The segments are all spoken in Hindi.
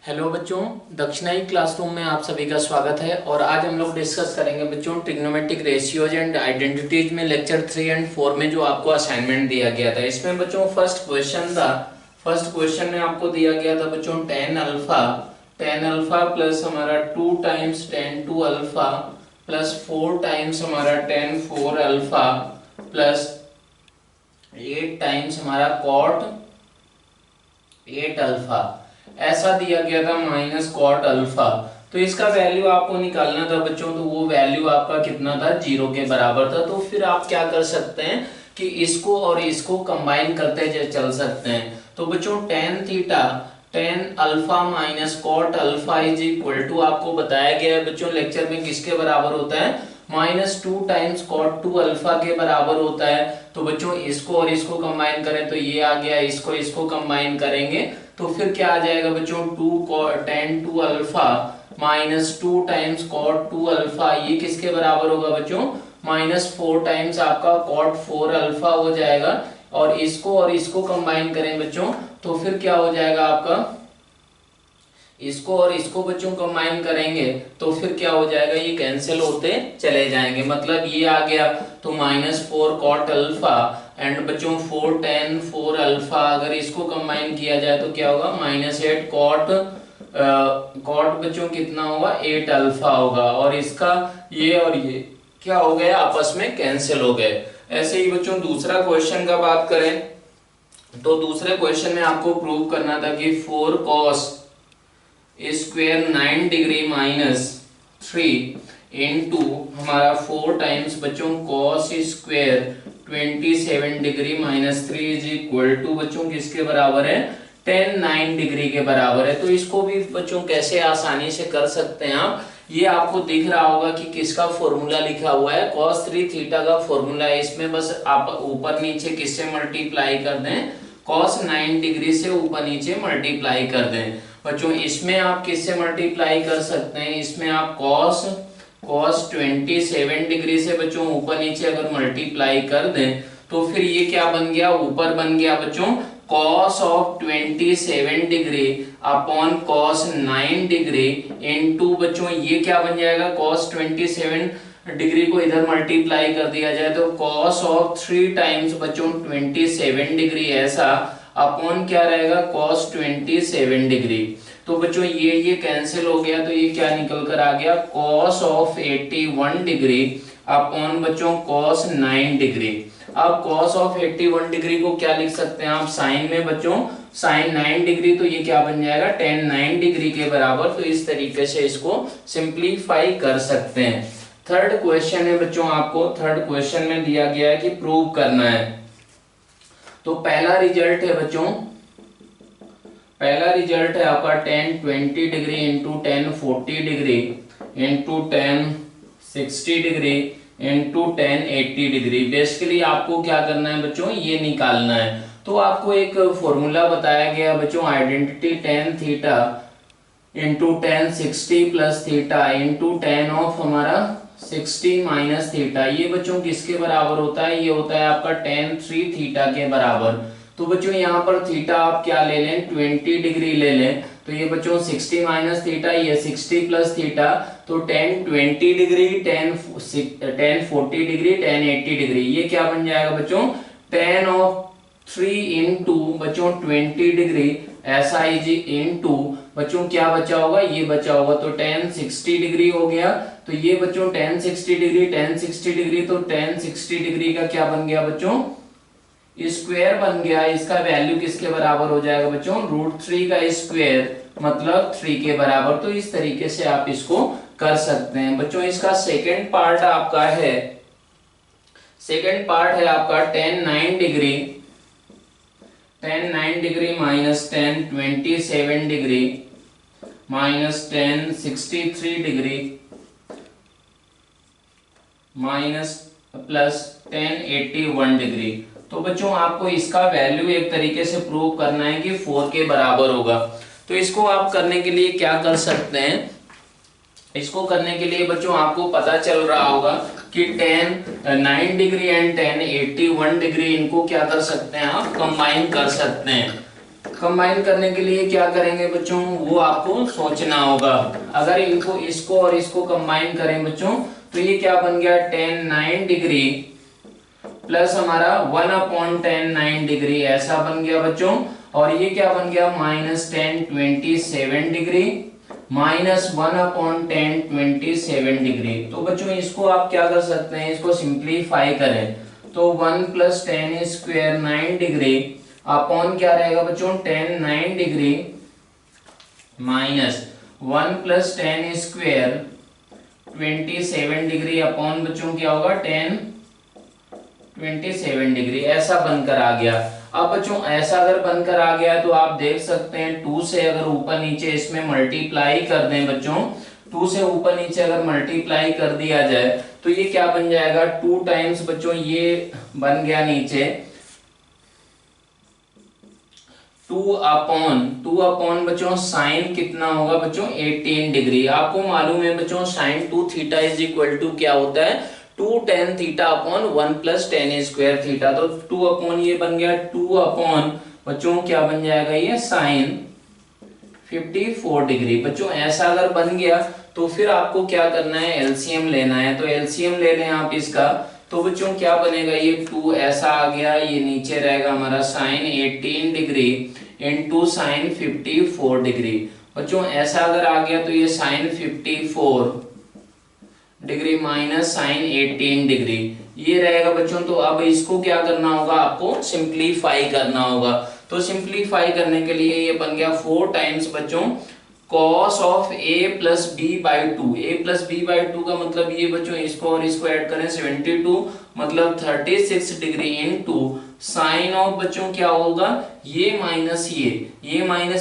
हेलो बच्चों, दक्षिणाई क्लासरूम में आप सभी का स्वागत है। और आज हम लोग डिस्कस करेंगे बच्चों ट्रिग्नोमेट्रिक रेशियोज एंड आइडेंटिटीज में लेक्चर 3 एंड 4 में जो आपको असाइनमेंट दिया गया था। इसमें बच्चों फर्स्ट क्वेश्चन में आपको दिया गया था बच्चों टेन अल्फा प्लस हमारा 2 times ten two alpha plus 4 times हमारा ten four alpha plus 8 times हमारा कॉट 8 अल्फा, ऐसा दिया गया था माइनस कॉट अल्फा। तो इसका वैल्यू आपको निकालना था बच्चों, तो वो वैल्यू आपका कितना था, 0 के बराबर था। तो फिर आप क्या कर सकते हैं कि इसको और इसको कंबाइन करते चल सकते हैं। तो बच्चों tan theta tan alpha minus cot alpha is equal to, आपको बताया गया है बच्चों लेक्चर में, किसके बराबर होता है, -2 टाइम्स कॉट 2 अल्फा के बराबर होता है। तो बच्चों इसको और इसको कंबाइन करें तो ये आ गया, इसको कंबाइन करेंगे तो फिर क्या आ जाएगा बच्चों, 2 tan 2 alpha -2 times cot 2 alpha, ये किसके बराबर होगा बच्चों, -4 टाइम्स आपका कॉट 4 अल्फा हो जाएगा। और इसको कंबाइन करें बच्चों तो फिर क्या हो जाएगा आपका, इसको और इसको बच्चों कंबाइन करेंगे तो फिर क्या हो जाएगा, ये कैंसिल होते चले जाएंगे, मतलब ये आ गया। तो -4 कॉट अल्फा एंड बच्चों 4 टेन 4 अल्फा, अगर इसको कंबाइन किया जाए तो क्या होगा, -8 कॉट बच्चों कितना होगा, 8 अल्फा होगा। और इसका ये और ये क्या हो गया, आपस में कैंसिल हो गए। ऐसे ही बच्चों दूसरा क्वेश्चन का बात करें तो दूसरे क्वेश्चन में आपको प्रूव करना था कि 4 cos स्क्वेयर 9 डिग्री -3 इंटू हमारा 4 टाइम्स बच्चों cos square 27 degree -3 is equal to बच्चों किसके बराबर है, 9 डिग्री के बराबर है। तो इसको भी बच्चों कैसे आसानी से कर सकते हैं आप, ये आपको दिख रहा होगा कि किसका फॉर्मूला लिखा हुआ है, cos 3 थीटा का फॉर्मूला है। इसमें बस आप ऊपर नीचे किससे मल्टीप्लाई कर दें, cos 9 डिग्री से ऊपर नीचे मल्टीप्लाई कर दें बच्चों। इसमें आप किससे मल्टीप्लाई कर सकते हैं, इसमें आप cos 27 डिग्री से बच्चों ऊपर नीचे अगर मल्टीप्लाई कर दें तो फिर ये क्या बन गया, ऊपर बन गया बच्चों cos of 27 degree upon cos 9 degree into बच्चों ये क्या बन जाएगा, cos 27 डिग्री को इधर मल्टीप्लाई कर दिया जाए तो cos ऑफ 3 टाइम्स बच्चों 27 डिग्री ऐसा अपॉन क्या रहेगा, cos 27 डिग्री। तो बच्चों ये कैंसिल हो गया तो ये क्या निकल कर आ गया, cos ऑफ 81 डिग्री अपॉन बच्चों cos 9 डिग्री। अब cos ऑफ 81 डिग्री को क्या लिख सकते हैं आप, साइन में बच्चों sin 9 डिग्री, तो ये क्या बन जाएगा, tan 9 डिग्री के बराबर। तो इस तरीके से इसको सिंप्लीफाई कर सकते हैं। थर्ड क्वेश्चन है बच्चों, आपको थर्ड क्वेश्चन में दिया गया है कि प्रूव करना है। तो पहला रिजल्ट है बच्चों, पहला रिजल्ट है आपका tan 20 degree into tan 40 degree into tan 60 degree into tan 80 degree. Basically आपको क्या करना है बच्चों, ये निकालना है। तो आपको एक फॉर्मूला बताया गया बच्चों, identity tan theta into tan 60 plus theta into tan of हमारा 60 माइनस थीटा, ये बच्चों किसके बराबर होता है, ये होता है आपका tan 3 थीटा के बराबर। तो बच्चों यहाँ पर थीटा आप क्या ले लें, 20 डिग्री ले लें। तो ये बच्चों 60 माइनस थीटा, ये 60 प्लस थीटा, तो tan 20 degree tan 40 degree tan 80 degree, ये क्या बन जाएगा बच्चों, tan ऑफ 3 इंटू बच्चों 20 डिग्री ऐसा इज इंटू बच्चों क्या बचा होगा, ये बचा होगा तो tan 60 डिग्री हो गया। तो ये बच्चों tan 60 डिग्री तो tan 60 डिग्री का क्या बन गया बच्चों, स्क्वायर बन गया। इसका वैल्यू किसके बराबर हो जाएगा बच्चों, √3 का स्क्वायर मतलब 3 के बराबर। तो इस तरीके से आप इसको कर सकते हैं बच्चों। इसका सेकेंड पार्ट आपका है, सेकेंड पार्ट है आपका tan 9 degree minus tan 27 degree minus tan 63 degree minus plus tan 81 degree. तो बच्चों आपको इसका वैल्यू एक तरीके से प्रूव करना है कि 4 के बराबर होगा। तो इसको आप करने के लिए क्या कर सकते हैं, इसको करने के लिए बच्चों आपको पता चल रहा होगा कि tan 9 degree and tan 81 degree, इनको क्या कर सकते हैं आप, कंबाइन कर सकते हैं। कंबाइन करने के लिए क्या करेंगे बच्चों, वो आपको सोचना होगा। अगर इनको इसको और इसको कंबाइन करें बच्चों तो ये क्या बन गया, tan 9 डिग्री प्लस हमारा 1/tan 9 डिग्री ऐसा बन गया बच्चों। और ये क्या बन गया, -tan 27 degree minus 1/tan 27 degree. तो बच्चों इसको आप क्या कर सकते हैं, इसको सिंप्लीफाई करें तो 1 + tan स्क्वायर 9 डिग्री अपॉन क्या रहेगा बच्चों, tan 9 degree minus 1 + tan square 27 degree upon बच्चों क्या होगा, tan 27 डिग्री ऐसा बनकर आ गया। अब बच्चों ऐसा अगर बनकर आ गया तो आप देख सकते हैं 2 से अगर ऊपर नीचे इसमें मल्टीप्लाई कर दें बच्चों, 2 से ऊपर नीचे अगर मल्टीप्लाई कर दिया जाए तो ये क्या बन जाएगा, 2 टाइम्स बच्चों ये बन गया नीचे 2 अपॉन बच्चों साइन कितना होगा बच्चों, 18 डिग्री। आपको मालूम है बच्चों sine 2 theta is equal to क्या होता है, 2 tan theta upon 1 + tan square theta. तो 2 अपॉन ये बन गया 2 अपॉन बच्चों क्या बन जाएगा, ये साइन 54 डिग्री। बच्चों ऐसा अगर बन गया तो फिर आपको क्या करना है, एलसीएम लेना है। तो एलसीएम ले लें आप इसका, तो बच्चों क्या बनेगा, ये 2 ऐसा आ गया, ये नीचे रहेगा हमारा sine 18 degree into sine 54 degree. बच्चों ऐसा अगर आ गया तो ये sine 54 degree minus sine 18 degree ये रहेगा बच्चों। तो अब इसको क्या करना होगा, आपको सिंप्लीफाई करना होगा। तो सिंप्लीफाई करने के लिए ये बन गया 4 टाइम्स बच्चों cos of a + b/2। a + b/2 का मतलब ये बच्चों इसको और इसको ऐड करें 72 मतलब 36 डिग्री इंटू साइन ऑफ बच्चों क्या होगा, ये माइनस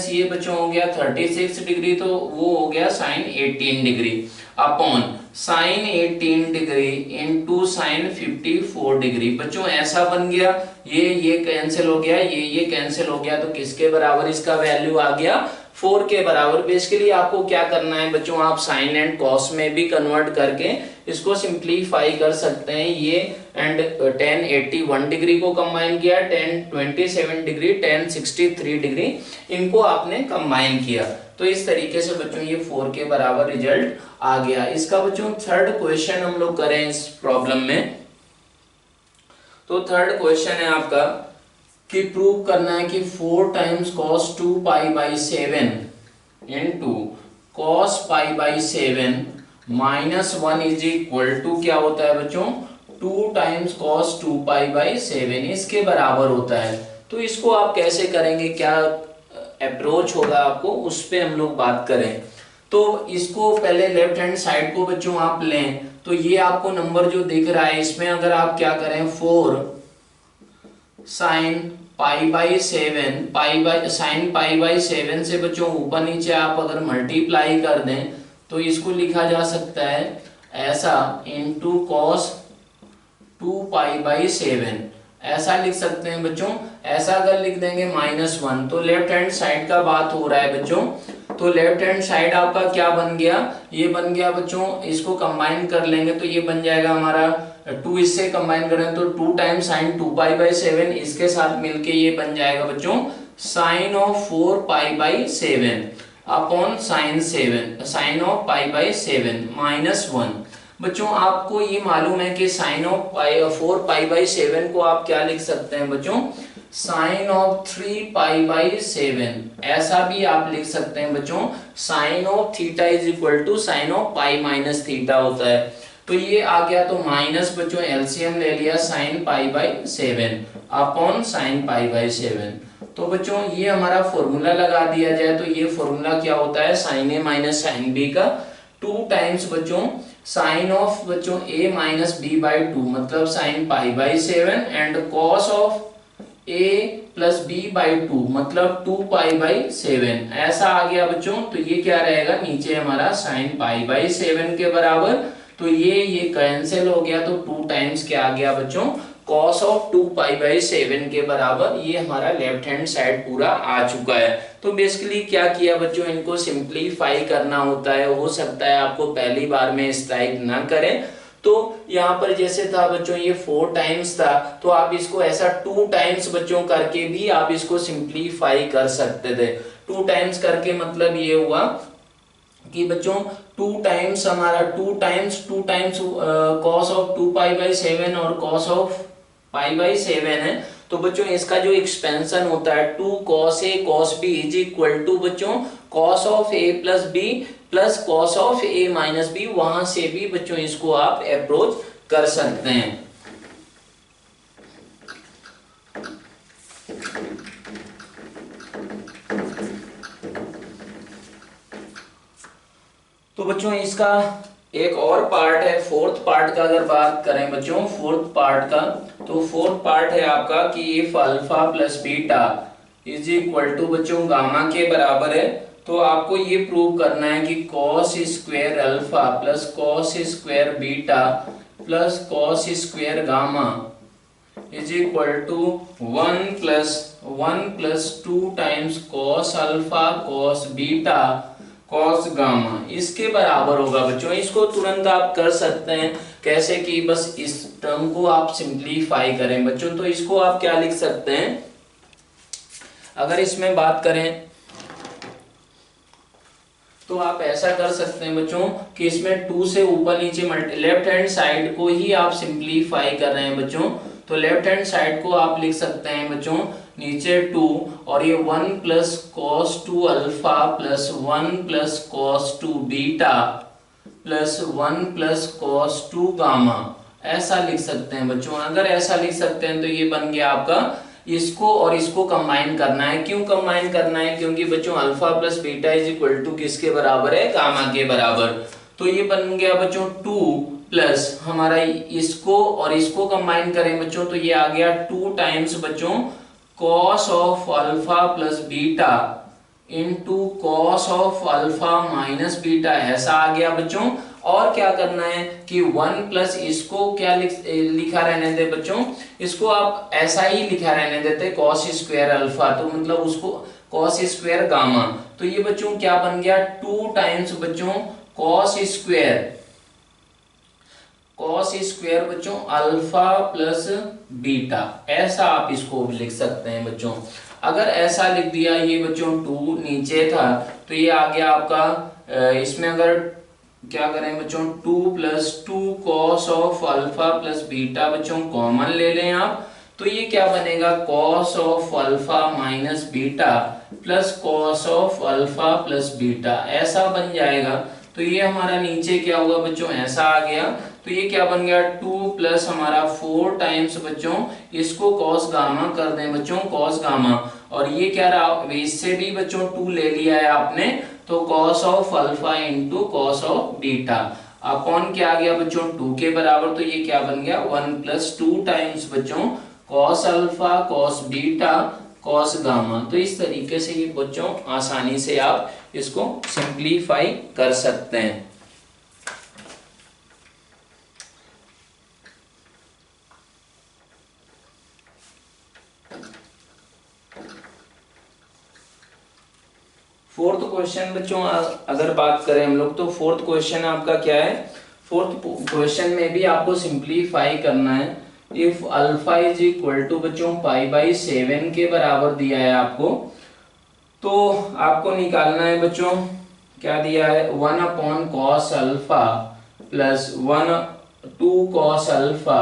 ये बच्चों हो गया 36 डिग्री, तो वो हो गया sine 18 degree upon sine 18 degree into sine 54 degree. बच्चों ऐसा बन गया, ये कैंसिल हो गया, ये कैंसिल हो गया, तो किसके बराबर इसका वैल्यू आ गया, 4 के बराबर। बेसिकली आपको क्या करना है बच्चों, आप साइन एंड कॉस में भी कन्वर्ट करके इसको सिंप्लीफाई कर सकते हैं। ये एंड tan 81 डिग्री को कंबाइन किया, tan 27 डिग्री, tan 63 डिग्री, इनको आपने कंबाइन किया। तो इस तरीके से बच्चों ये 4 के बराबर रिजल्ट आ गया। इसका बच्चों थर्ड क्वेश्चन हम लोग करें इस प्रॉब्लम में। तो थर्ड क्वेश्चन है आपका कि प्रूव करना है कि 4 times cos 2π/7 into cos π/7 -1 is equal to क्या होता है बच्चों, 2 टाइम्स cos 2π/7 इसके बराबर होता है। तो इसको आप कैसे करेंगे, क्या अप्रोच होगा आपको, उस पे हम लोग बात करें। तो इसको पहले लेफ्ट हैंड साइड को बच्चों आप लें, तो ये आपको नंबर जो दिख रहा है इसमें अगर आप क्या करें 4 साइन π/7 से बच्चों ऊपर नीचे आप अगर मल्टीप्लाई कर दें तो इसको लिखा जा सकता है ऐसा इंटू कॉस 2π/7 ऐसा लिख सकते हैं बच्चों। ऐसा अगर लिख देंगे -1 तो लेफ्ट हैंड साइड का बात हो रहा है बच्चों। तो लेफ्ट हैंड साइड आपका क्या बन गया, ये बन गया बच्चों, इसको कंबाइन कर लेंगे तो ये बन जाएगा हमारा 2 इससे कंबाइन करें तो 2 टाइम्स साइन 2π/7 इसके साथ मिलके ये बन जाएगा बच्चों sine of 4π/7 upon sine of π/7 -1। बच्चों आपको ये मालूम है कि साइन ऑफ 4π/7 को आप क्या लिख सकते हैं बच्चों, साइन ऑफ 3π/7 ऐसा भी आप लिख सकते हैं बच्चों। Sine of theta is equal to sine of π - theta होता है। तो ये आ गया तो माइनस बच्चों एलसीएम ले लिया साइन π/7 अपॉन साइन π/7। तो बच्चों ये हमारा फॉर्मूला लगा दिया जाए तो ये फॉर्मूला क्या होता है, sine a minus sine b का 2 टाइम्स बच्चों साइन ऑफ बच्चों a माइनस b/2 मतलब sine π/7 and cos of a plus b/2 मतलब 2π/7 ऐसा आ गया बच्चों। तो ये क्या रहेगा, नीचे हमारा साइन π/7 के बराबर, तो ये कैंसिल हो गया तो 2 टाइम्स क्या आ गया बच्चों, cos ऑफ 2π/7 के बराबर। ये हमारा लेफ्ट हैंड साइड पूरा आ चुका है। तो बेसिकली क्या किया बच्चों, इनको सिंप्लीफाई करना होता है। हो सकता है आपको पहली बार में इस टाइप ना करें तो यहाँ पर जैसे था बच्चों ये 4 टाइम्स था, तो आप इसको ऐसा 2 टाइम्स बच्चों करके भी आप इसको सिंप्लीफाई कर सकते थे। 2 टाइम्स करके मतलब ये हुआ कि बच्चों 2 टाइम्स हमारा 2 times cos of 2 pi by 7 और कॉस ऑफ पाई बाई 7 है। तो बच्चों इसका जो एक्सपेंशन होता है 2 cos a cos b is equal to बच्चों cos of a plus b plus cos of a minus b, वहां से भी बच्चों इसको आप अप्रोच कर सकते हैं। तो बच्चों इसका एक और पार्ट है, फोर्थ पार्ट का अगर बात करें बच्चों, फोर्थ पार्ट का, तो फोर्थ पार्ट है आपका कि if alpha plus beta is equal to बच्चों गामा के बराबर है, तो आपको ये प्रूव करना है कि cos square alpha plus cos square beta plus cos square gamma is equal to 1 plus 2 times cos alpha cos beta cos gamma इसके बराबर होगा बच्चों। इसको तुरंत आप कर सकते हैं कैसे कि बस इस टर्म को आप सिंप्लीफाई करें बच्चों। तो इसको आप क्या लिख सकते हैं, अगर इसमें बात करें तो आप ऐसा कर सकते हैं बच्चों कि इसमें 2 से ऊपर नीचे लेफ्ट हैंड साइड को ही आप सिंप्लीफाई कर रहे हैं बच्चों। तो लेफ्ट हैंड साइड को आप लिख सकते हैं बच्चों नीचे 2 और ये 1 plus cos 2 alpha plus 1 plus cos 2 beta plus 1 plus cos 2 gamma, ऐसा लिख सकते हैं बच्चों। अगर ऐसा लिख सकते हैं तो ये बन गया आपका, इसको और इसको कंबाइन करना है। क्यों कंबाइन करना है, क्योंकि बच्चों alpha plus beta is equal to किसके बराबर है, गामा के बराबर। तो ये बन गया बच्चों 2 प्लस हमारा इसको और इसको कंबाइन करें बच्चों तो ये आ गया 2 टाइम्स बच्चों cos of alpha plus beta into cos of alpha minus beta, ऐसा आ गया बच्चों। और क्या करना है कि 1 प्लस इसको क्या लिखा रहने दे बच्चों, इसको आप ऐसा ही लिखा रहने देते कॉस स्क्वायर अल्फा, तो मतलब उसको कॉस स्क्वायर गामा। तो ये बच्चों क्या बन गया 2 टाइम्स बच्चों कॉस स्क्वायर बच्चों अल्फा प्लस बीटा, ऐसा आप इसको लिख सकते हैं बच्चों। अगर ऐसा लिख दिया, ये बच्चों 2 नीचे था तो ये आ गया आपका, इसमें अगर क्या करें बच्चों 2 plus 2 cos of alpha plus beta बच्चों कॉमन ले लें आप, तो ये क्या बनेगा cos of alpha minus beta plus cos of alpha plus beta, ऐसा बन जाएगा। तो ये हमारा नीचे क्या हुआ बच्चों, ऐसा आ गया। तो ये क्या बन गया 2 प्लस हमारा 4 टाइम्स बच्चों, इसको कॉस गामा कर दें बच्चों कॉस गामा, और ये क्या रहा, इससे भी बच्चों 2 ले लिया है आपने, तो cos of alpha into cos of beta upon क्या आ गया बच्चों 2 के बराबर। तो ये क्या बन गया 1 प्लस 2 टाइम्स बच्चों cos alpha cos beta cos gamma. तो इस तरीके से ये बच्चों आसानी से आप इसको सिंप्लीफाई कर सकते हैं। फोर्थ क्वेश्चन बच्चों अगर बात करें हम लोग, तो फोर्थ क्वेश्चन आपका क्या है, फोर्थ क्वेश्चन में भी आपको सिंप्लीफाई करना है। If alpha is equal to बच्चों पाई बाई 7 के बराबर दिया है आपको, तो आपको निकालना है बच्चों क्या दिया है 1 upon cos alpha plus 2 cos alpha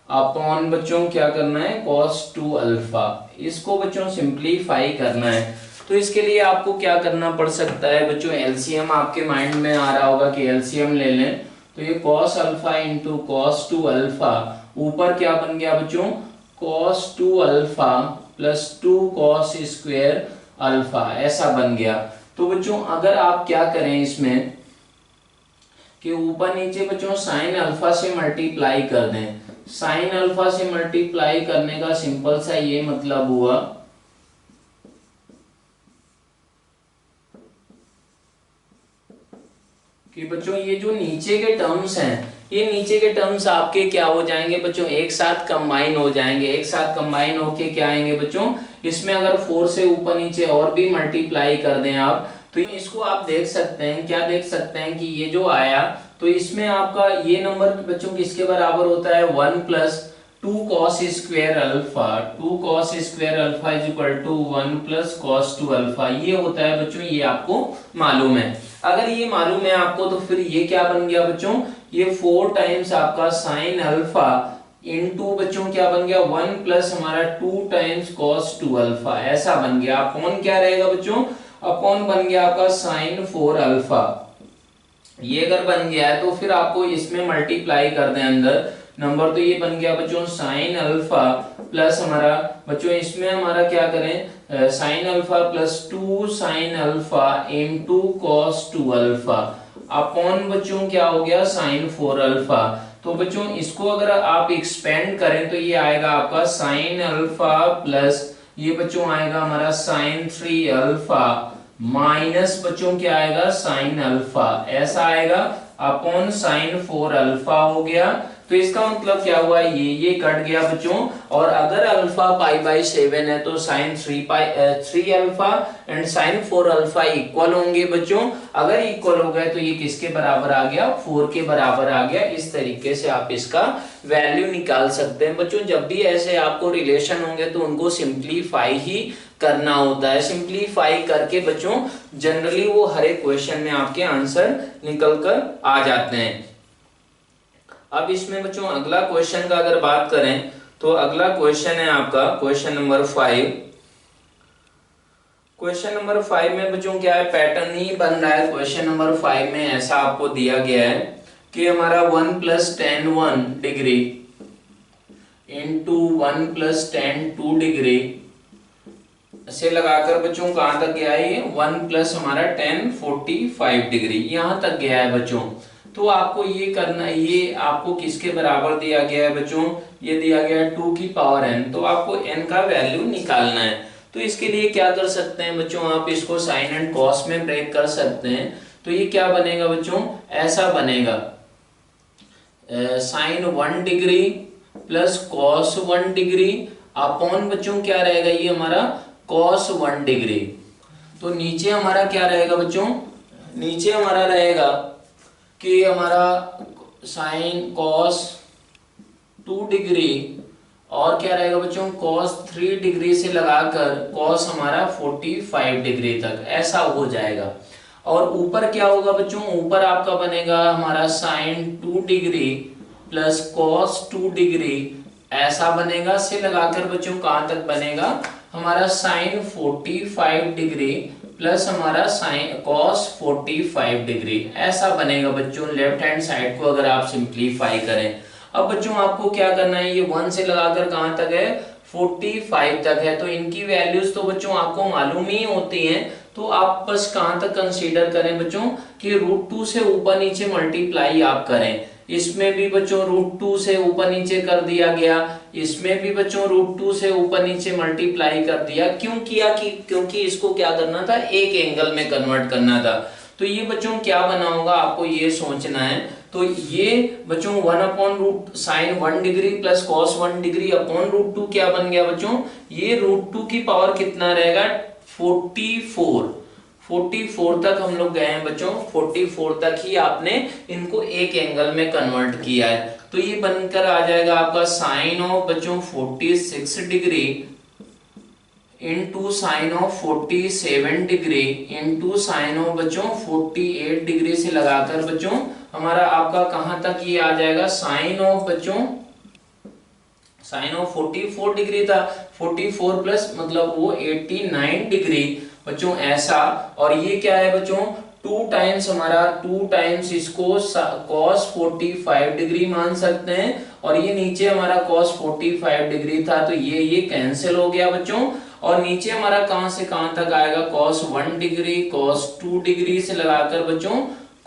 upon बच्चों क्या करना है कॉस 2 अल्फा। इसको बच्चों सिंप्लीफाई करना है। तो इसके लिए आपको क्या करना पड़ सकता है बच्चों, एलसीएम आपके माइंड में आ रहा होगा कि एलसीएम ले लें। तो ये cos alpha into cos 2 alpha, ऊपर क्या बन गया बच्चों cos 2 alpha plus 2 cos square alpha, ऐसा बन गया। तो बच्चों अगर आप क्या करें इसमें कि ऊपर नीचे बच्चों साइन अल्फा से मल्टीप्लाई कर दें। साइन अल्फा से मल्टीप्लाई करने का सिंपल सा ये मतलब हुआ कि बच्चों ये जो नीचे के टर्म्स हैं, ये नीचे के टर्म्स आपके क्या हो जाएंगे बच्चों, एक साथ कंबाइन हो जाएंगे। एक साथ कंबाइन होके क्या आएंगे बच्चों, इसमें अगर 4 से ऊपर नीचे और भी मल्टीप्लाई कर दें आप, तो इसको आप देख सकते हैं, क्या देख सकते हैं कि ये जो आया तो इसमें आपका ये नंबर बच्चों किसके बराबर होता है, 1 plus 2 cos square alpha, 2 cos square alpha is equal to 1 plus cos 2 alpha, ये होता है बच्चों, ये आपको मालूम है। अगर ये मालूम है आपको तो फिर ये क्या बन गया बच्चों, ये 4 टाइम्स आपका साइन अल्फा इनटू बच्चों क्या बन गया 1 प्लस हमारा 2 टाइम्स cos 2 अल्फा, ऐसा बन गया। अपॉन क्या रहेगा बच्चों, अपॉन बन गया आपका साइन 4 अल्फा। ये अगर बन गया है तो फिर आपको इसमें मल्टीप्लाई कर दें अंदर नंबर, तो ये बन गया बच्चों साइन अल्फा प्लस हमारा बच्चों इसमें हमारा क्या करें, sine alpha plus 2 sine alpha into cos 2 alpha upon बच्चों क्या हो गया साइन 4 अल्फा। तो बच्चों इसको अगर आप एक्सपेंड करें तो ये आएगा आपका साइन अल्फा प्लस ये बच्चों आएगा हमारा साइन 3 अल्फा माइनस बच्चों क्या आएगा साइन अल्फा, ऐसा आएगा अपॉन साइन 4 अल्फा हो गया। तो इसका मतलब क्या हुआ, ये कट गया बच्चों, और अगर अल्फा पाई बाई 7 है तो sine 3 alpha and sine 4 alpha equal होंगे बच्चों। अगर इक्वल हो गए तो ये किसके बराबर आ गया, 4 के बराबर आ गया। इस तरीके से आप इसका वैल्यू निकाल सकते हैं बच्चों। जब भी ऐसे आपको रिलेशन होंगे तो उनको सिंप्लीफाई ही करना होता है। सिंप्लीफाई करके बच्चों जनरली वो हर एक क्वेश्चन में आपके आंसर निकल कर आ जाते हैं। अब इसमें बच्चों अगला क्वेश्चन का अगर बात करें तो अगला क्वेश्चन है आपका क्वेश्चन नंबर 5। क्वेश्चन नंबर 5 में बच्चों क्या है, पैटर्न ही बन रहा है। क्वेश्चन नंबर 5 में ऐसा आपको दिया गया है कि हमारा 1 plus tan 1 degree into 1 plus tan 2 degree से लगाकर बच्चों कहां तक गया है, ये 1 प्लस हमारा tan 45 डिग्री यहां तक गया है बच्चों। तो आपको ये करना, ये आपको किसके बराबर दिया गया है बच्चों, ये दिया गया है 2 की पावर n, तो आपको n का वैल्यू निकालना है। तो इसके लिए क्या कर सकते हैं बच्चों, आप इसको साइन एंड कॉस में ब्रेक कर सकते हैं। तो ये क्या बनेगा बच्चों, ऐसा बनेगा sine 1 degree plus cos 1 degree upon बच्चों क्या रहेगा, ये हमारा कॉस 1 डिग्री। तो नीचे हमारा क्या रहेगा बच्चों, नीचे हमारा रहेगा कि हमारा साइन कॉस 2 डिग्री और क्या रहेगा बच्चों कॉस 3 डिग्री से लगाकर कॉस हमारा 45 डिग्री तक, ऐसा हो जाएगा। और ऊपर क्या होगा बच्चों, ऊपर आपका बनेगा हमारा sine 2 degree plus cos 2 degree, ऐसा बनेगा। से लगाकर बच्चों कहां तक बनेगा, हमारा साइन 45 डिग्री प्लस हमारा साइन कॉस 45 डिग्री, ऐसा बनेगा बच्चों। लेफ्ट हैंड साइड को अगर आप सिंप्लीफाई करें, अब बच्चों आपको क्या करना है, ये 1 से लगाकर कहां तक है, 45 तक है। तो इनकी वैल्यूज तो बच्चों आपको मालूम ही होती हैं, तो आप बस कहां तक कंसीडर करें बच्चों कि √2 से ऊपर नीचे मल्टीप्लाई आप करें। इसमें भी बच्चों √2 से ऊपर नीचे कर दिया गया, इसमें भी बच्चों √2 से ऊपर नीचे मल्टीप्लाई कर दिया। क्यों किया कि क्योंकि इसको क्या करना था, एक एंगल में कन्वर्ट करना था। तो ये बच्चों क्या बना होगा, आपको ये सोचना है। तो ये बच्चों 1 upon root sine 1 degree plus cos 1 degree upon √2 क्या बन गया बच्चों, ये √2 की पावर कितना रहेगा, 44 तक हम लोग गए हैं bच्चों। 44 तक ही आपने इनको एक एंगल में कन्वर्ट किया है। तो ये बनकर आ जाएगा आपका साइन ऑफ बच्चों 46 degree into sine of 47 degree into sine of बच्चों 48 डिग्री से लगाकर बच्चों हमारा आपका कहां तक ये आ जाएगा, साइन ऑफ बच्चों साइन ऑफ 44 डिग्री था, 44 प्लस मतलब वो 89 डिग्री बच्चों, ऐसा। और ये क्या है बच्चों, 2 टाइम्स हमारा 2 टाइम्स इसको cos 45 डिग्री मान सकते हैं, और ये नीचे हमारा cos 45 डिग्री था, तो ये कैंसिल हो गया बच्चों। और नीचे हमारा कहां से कहां तक आएगा, cos 1 डिग्री cos 2 डिग्री से लगाकर बच्चों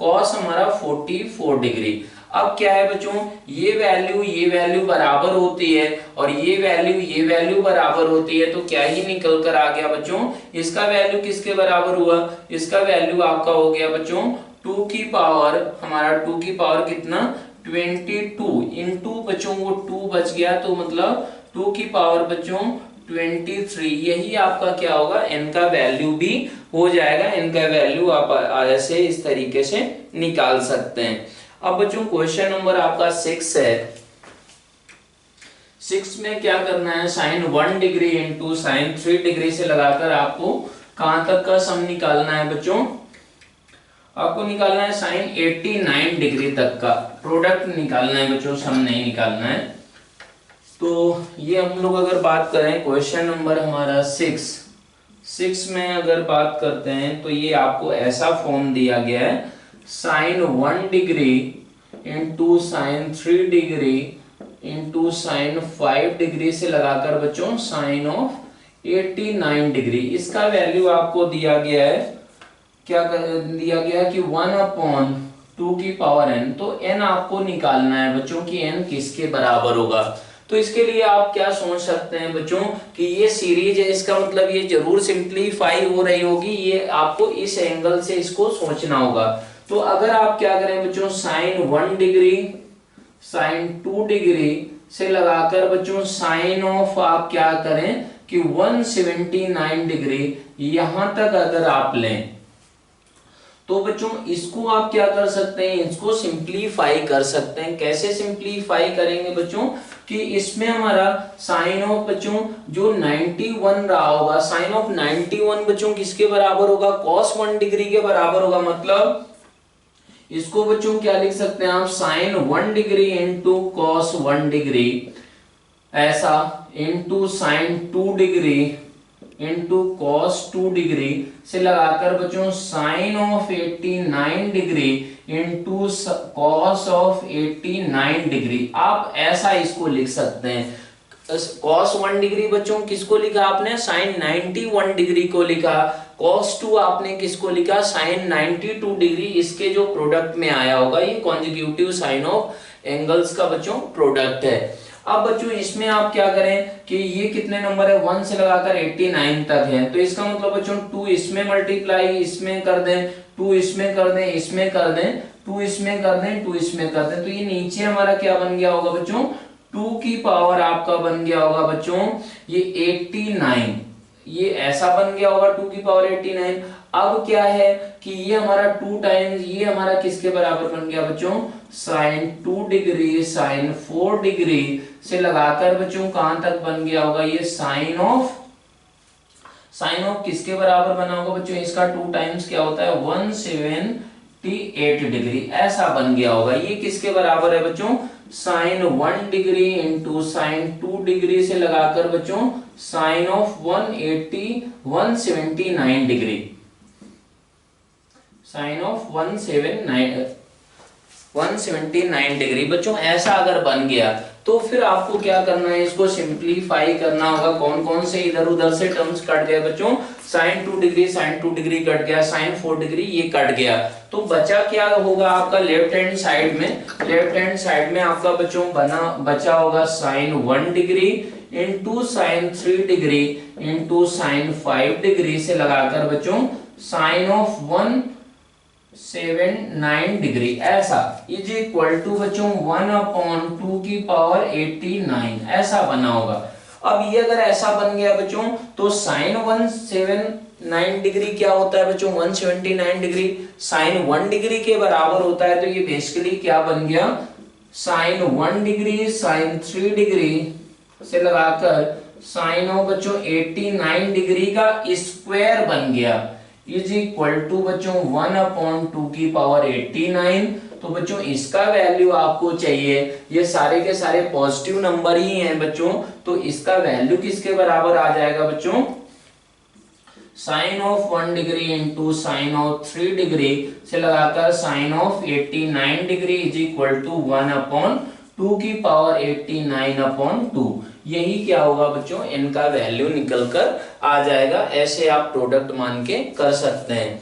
cos हमारा 44 डिग्री। अब क्या है बच्चों, ये वैल्यू बराबर होती है और ये वैल्यू बराबर होती है, तो क्या ही निकल कर आ गया बच्चों, इसका वैल्यू किसके बराबर हुआ, इसका वैल्यू आपका हो गया बच्चों 2 की पावर हमारा 2 की पावर कितना 22 इंटू बच्चों वो 2 बच गया, तो मतलब 2 की पावर बच्चों 23। यही आपका क्या होगा, n का वैल्यू भी हो जाएगा। n का वैल्यू आप ऐसे इस तरीके से निकाल सकते हैं। अब बच्चों क्वेश्चन नंबर आपका 6 है। 6 में क्या करना है, sine 1 degree into sine 3 degree से लगाकर आपको कहां तक का सम निकालना है बच्चों, आपको निकालना है साइन 89 डिग्री तक का प्रोडक्ट निकालना है बच्चों, सम नहीं निकालना है। तो ये हम लोग अगर बात करें क्वेश्चन नंबर हमारा 6 में अगर बात करते हैं तो ये आपको ऐसा फॉर्म दिया गया है, sine 1 degree into sine 3 degree into sine 5 degree से लगाकर बच्चों साइन ऑफ 89 डिग्री। इसका वैल्यू आपको दिया गया है, क्या दिया गया है कि 1/2 की पावर n। तो n आपको निकालना है बच्चों कि n किसके बराबर होगा। तो इसके लिए आप क्या सोच सकते हैं बच्चों कि ये सीरीज है, इसका मतलब ये जरूर सिंप्लीफाई हो रही होगी, ये आपको इस एंगल से इसको सोचना होगा। तो अगर आप क्या करें बच्चों, साइन 1 डिग्री साइन 2 डिग्री से लगाकर बच्चों साइन ऑफ आप क्या करें कि 179 डिग्री यहां तक अगर आप लें तो बच्चों इसको आप क्या कर सकते हैं, इसको सिंप्लीफाई कर सकते हैं। कैसे सिंप्लीफाई करेंगे बच्चों कि इसमें हमारा साइन ऑफ बच्चों जो 91 रहा होगा, साइन ऑफ 91 बच्चों किसके बराबर होगा, cos 1 डिग्री के बराबर होगा। मतलब इसको बच्चों क्या लिख सकते हैं आप, sine 1 degree into cos 1 degree ऐसा into sine 2 degree into cos 2 degree से लगाकर बच्चों sine of 89 degree into cos of 89 degree. आप ऐसा इसको लिख सकते हैं। कॉस 1 डिग्री बच्चों किसको लिखा आपने, साइन 91 डिग्री को लिखा। कॉस 2 आपने किसको लिखा, साइन 92 डिग्री। इसके जो प्रोडक्ट में आया होगा ये कॉन्जिक्यूटिव साइन ऑफ एंगल्स का बच्चों प्रोडक्ट है। अब बच्चों इसमें आप क्या करें कि ये कितने नंबर है, 1 से लगाकर 89 तक है। तो इसका मतलब बच्चों 2 इसमें मल्टीप्लाई इसमें कर दें, 2 इसमें कर दें, इसमें कर दें, 2 इसमें कर दें, 2 इसमें कर दें। तो ये नीचे हमारा क्या बन गया होगा बच्चों, 2 की पावर आपका बन गया होगा बच्चों ये 89, ये ऐसा बन गया होगा 2 की पावर 89। अब क्या है कि ये हमारा 2 टाइम्स ये हमारा किसके बराबर बन गया बच्चों, साइन 2 डिग्री साइन 4 डिग्री से लगाकर बच्चों कहां तक बन गया होगा, ये साइन ऑफ किसके बराबर बना होगा बच्चों, इसका 2 टाइम्स क्या होता है 178 डिग्री ऐसा बन गया होगा। ये किसके बराबर है बच्चों, sine 1 degree into sine 2 degree से लगाकर बच्चों sine of 179 degree, sine of 179 degree बच्चों ऐसा अगर बन गया तो फिर आपको क्या करना है, इसको सिंप्लीफाई करना होगा। कौन कौन से इधर उधर से टर्म्स कट गए बच्चों, साइन 2 डिग्री कट गया, साइन 4 डिग्री ये कट गया। तो बचा क्या होगा आपका लेफ्ट हैंड साइड में आपका बच्चों बचा होगा sine 1 degree into sine 3 degree into sine 5 degree से लगाकर बच्चों साइन ऑफ 179 डिग्री ऐसा इज इक्वल टू बच्चों 1/2 की पावर 89 ऐसा बना होगा। अब ये अगर ऐसा बन गया बच्चों तो साइन 179 डिग्री क्या होता है बच्चों, 179 डिग्री साइन 1 डिग्री के बराबर होता है। तो ये बेसिकली क्या बन गया, साइन 1 डिग्री साइन 3 डिग्री से लगाकर साइन ऑफ बच्चों 89 डिग्री का स्क्वायर बन गया इज इक्वल टू बच्चों 1/2 की पावर 89। तो बच्चों इसका वैल्यू आपको चाहिए, ये सारे के सारे पॉजिटिव नंबर ही हैं बच्चों, तो इसका वैल्यू किसके बराबर आ जाएगा बच्चों, sine of 1 degree into sine of 3 degree से लगाकर sine of 89 degree is equal to 1/2 की पावर 89/2। यही क्या होगा बच्चों, इनका वैल्यू निकलकर आ जाएगा। ऐसे आप प्रोडक्ट मान के कर सकते हैं।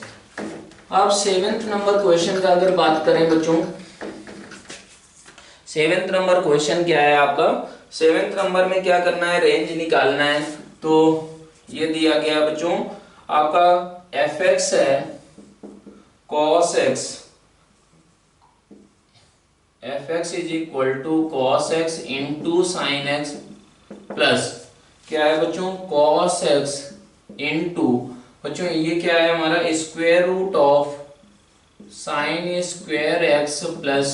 अब 7th नंबर क्वेश्चन का अगर बात करें बच्चों, 7th नंबर क्वेश्चन क्या है आपका, 7th नंबर में क्या करना है, रेंज निकालना है। तो ये दिया गया बच्चों आपका fx है cos x, fx is equal to cos x into sine x plus क्या है बच्चों cos x इंटू बच्चों ये क्या है हमारा square root of sine square x plus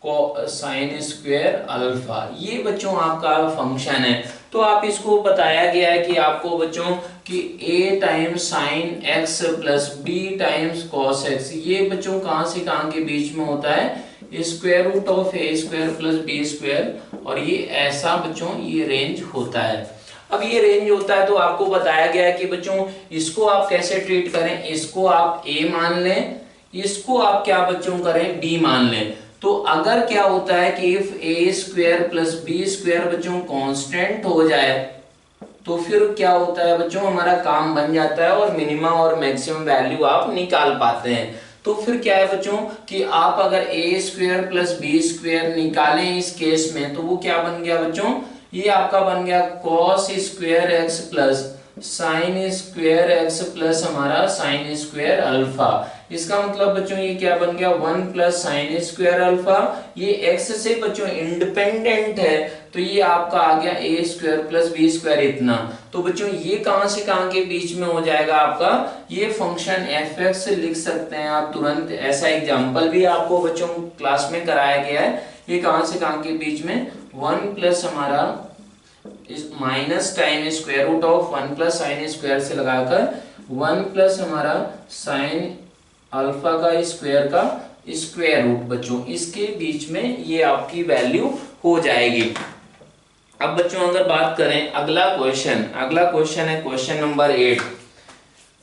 sine square alpha, ये बच्चों आपका फंक्शन है। तो आप इसको बताया गया है कि आपको बच्चों कि a times sign x plus b times cos x, ये बच्चों कहां से कहां के बीच में होता है, square root of a square plus b square, और ये ऐसा बच्चों ये रेंज होता है। अब ये रेंज होता है तो आपको बताया गया है कि बच्चों इसको आप कैसे ट्रीट करें, इसको आप a मान लें, इसको आप क्या बच्चों करें b मान लें। तो अगर क्या होता है कि if a square plus b square बच्चों कांस्टेंट हो जाए तो फिर क्या होता है बच्चों, हमारा काम बन जाता है और मिनिमम और मैक्सिमम वैल्यू आप निकाल पाते हैं। तो फिर क्या है बच्चों कि आप अगर a square plus b square निकालें इस केस में, तो वो क्या बन गया बच्चों, ये आपका बन गया cos square x plus sine square x plus हमारा साइन स्क्वायर अल्फा। इसका मतलब बच्चों ये क्या बन गया, 1 प्लस साइन स्क्वायर अल्फा, ये x से बच्चों इंडिपेंडेंट है, तो ये आपका आ गया a square plus b square इतना। तो बच्चों ये कहां से कहां के बीच में हो जाएगा आपका, ये फंक्शन fx लिख सकते हैं आप तुरंत। ऐसा एग्जांपल भी आपको बच्चों क्लास में कराया गया है। ये कहां से कहां के बीच में, 1 प्लस हमारा minus time square root of 1 plus sine square से लगाकर 1 प्लस हमारा साइन अल्फा का स्क्वायर का स्क्वायर रूट बच्चों, इसके बीच में ये आपकी वैल्यू हो जाएगी। अब बच्चों अगर बात करें अगला क्वेश्चन है क्वेश्चन नंबर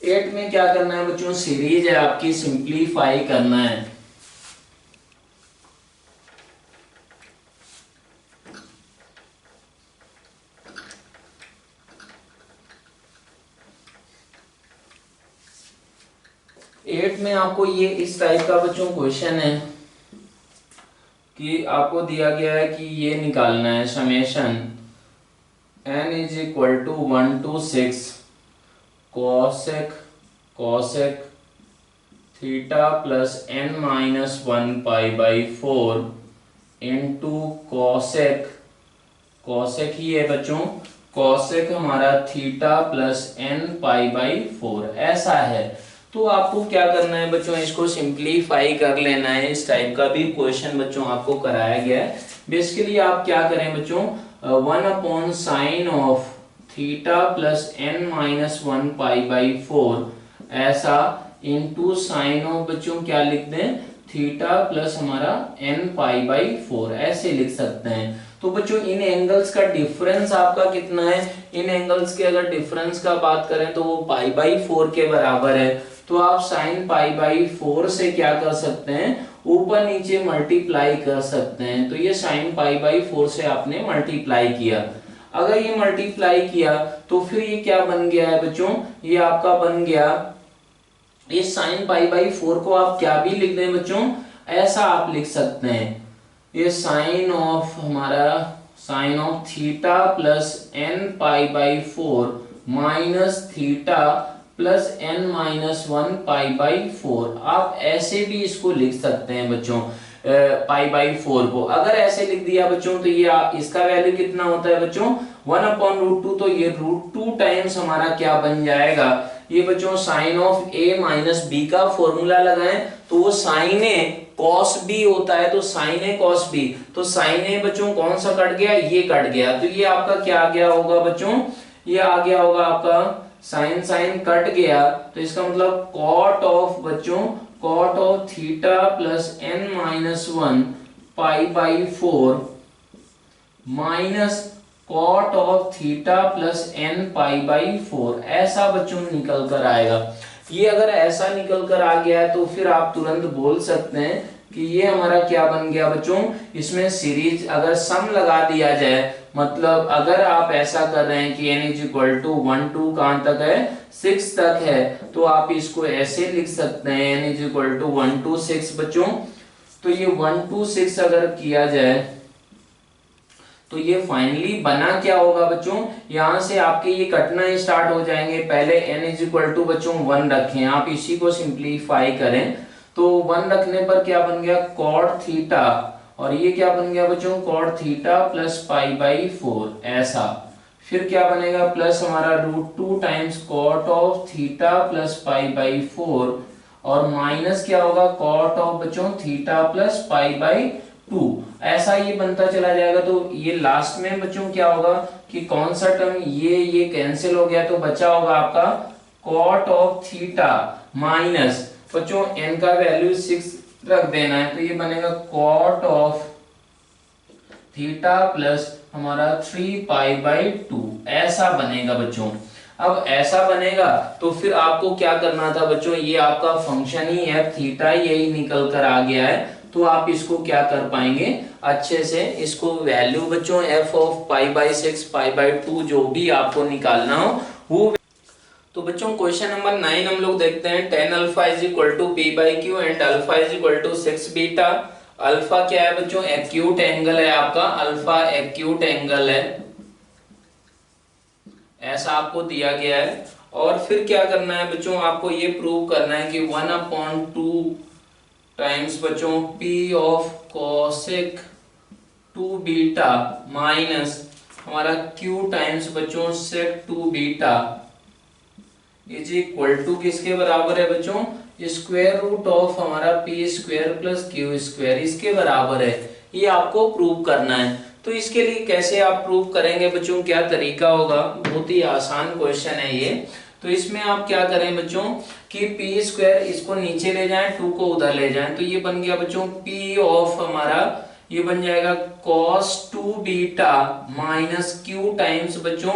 8 में क्या करना है बच्चों, सीरीज है आपकी, सिंप्लीफाई करना है। एट में आपको ये इस टाइप का बच्चों क्वेश्चन है कि आपको दिया गया है कि ये निकालना है summation n is equal to 1 to 6 cosec theta plus n minus 1 pi by 4 into cosec ही है बच्चों, कॉसेक हमारा theta plus n pi by 4 ऐसा है। तो आपको क्या करना है बच्चों, इसको सिंप्लीफाई कर लेना है। इस टाइप का भी क्वेश्चन बच्चों आपको कराया गया है। बेसिकली आप क्या करें बच्चों, 1 upon sine of theta plus n minus 1 pi by 4 ऐसा इंटू साइन ऑफ बच्चों क्या लिख दें, थीटा प्लस हमारा n पाई बाई 4 ऐसे लिख सकते हैं। तो बच्चों इन एंगल्स का डिफरेंस आपका कितना है, इन एंगल्स के अगर डिफरेंस का बात करें तो वो पाई बाई 4 के बराबर है। तो आप साइन पाई बाई 4 से क्या कर सकते हैं, ऊपर नीचे मल्टीप्लाई कर सकते हैं। तो ये साइन पाई बाई 4 से आपने मल्टीप्लाई किया। अगर ये मल्टीप्लाई किया तो फिर ये क्या बन गया है बच्चों, ये आपका बन गया, ये साइन पाई बाई 4 को आप क्या भी लिख दें बच्चों, ऐसा आप लिख सकते हैं, ये साइन ऑफ हमारा sine of theta plus n pi by 4 minus theta plus n minus 1 pi by 4, आप ऐसे भी इसको लिख सकते हैं बच्चों पाई बाई 4 को। अगर ऐसे लिख दिया बच्चों तो ये इसका वैल्यू कितना होता है बच्चों, 1 अपॉन रूट 2, तो ये रूट 2 टाइम्स हमारा क्या बन जाएगा, ये बच्चों sine of a minus B का फॉर्मूला लगाएं तो वो साइन ए कॉस बी होता है, तो साइन ए कॉस बी, तो साइन ए बच्चों कौन सा कट गया, ये कट गया, तो ये आपका क्या आ गया होगा बच्चों, ये आ गया होगा आपका साइन साइन कट गया, तो इसका मतलब कॉट ऑफ बच्चों cot of theta plus n minus 1 pi by 4 minus cot of theta plus n pi by 4 ऐसा बच्चों निकल कर आएगा। ये अगर ऐसा निकल कर आ गया है तो फिर आप तुरंत बोल सकते हैं कि ये हमारा क्या बन गया बच्चों, इसमें सीरीज अगर सम लगा दिया जाए, मतलब अगर आप ऐसा कर रहे हैं कि n is equal to 1 to कहां तक है, 6 तक है, तो आप इसको ऐसे लिख सकते हैं n is equal to 1 to 6 बच्चों। तो ये 1 to 6 अगर किया जाए तो ये फाइनली बना क्या होगा बच्चों, यहां से आपके ये कटना स्टार्ट हो जाएंगे। पहले n इज इक्वल टू बच्चों 1 रखें, आप इसी को सिंप्लीफाई करें तो 1 रखने पर क्या बन गया कॉट थीटा, और ये क्या बन गया बच्चों cot theta plus pi by 4 ऐसा, फिर क्या बनेगा प्लस हमारा root 2 times cot of theta plus pi by 4 और माइनस क्या होगा कॉट ऑफ बच्चों theta plus pi by two, ऐसा ये बनता चला जाएगा। तो ये लास्ट में बच्चों क्या होगा कि कौन सा टर्म, ये कैंसिल हो गया, तो बचा होगा आपका कॉट ऑफ थीटा माइनस बच्चों n का वैल्यू 6 रख देना है, तो ये बनेगा कॉट ऑफ थीटा प्लस हमारा 3π/2, ऐसा बनेगा बच्चों। अब ऐसा बनेगा तो फिर आपको क्या करना था बच्चों, ये आपका फंक्शन ही है थीटा, यही निकल कर आ गया है, तो आप इसको क्या कर पाएंगे अच्छे से, इसको वैल्यू बच्चों f ऑफ π/6 π/2 जो भी आपको निकालना हो वो। तो बच्चों क्वेश्चन नंबर 9 हम लोग देखते हैं। tan alpha is equal to p/q and alpha is equal to 6 beta. Alpha क्या है बच्चों, एक्यूट एंगल है आपका, अल्फा एक्यूट एंगल है, ऐसा आपको दिया गया है। और फिर क्या करना है बच्चों, आपको ये प्रूव करना है कि 1/2 टाइम्स बच्चों p of cosec 2 beta minus हमारा q टाइम्स बच्चों सेक 2 बीटा इज इक्वल टू किसके बराबर है बच्चों, स्क्वायर रूट ऑफ हमारा p square plus q square, इसके बराबर है। ये आपको प्रूव करना है। तो इसके लिए कैसे आप प्रूव करेंगे बच्चों, क्या तरीका होगा, बहुत ही आसान क्वेश्चन है ये। तो इसमें आप क्या करें बच्चों कि p स्क्वायर इसको नीचे ले जाएं, 2 को उधर ले जाएं, तो ये बन गया बच्चों p ऑफ हमारा, ये बन जाएगा cos 2 beta minus q times बच्चों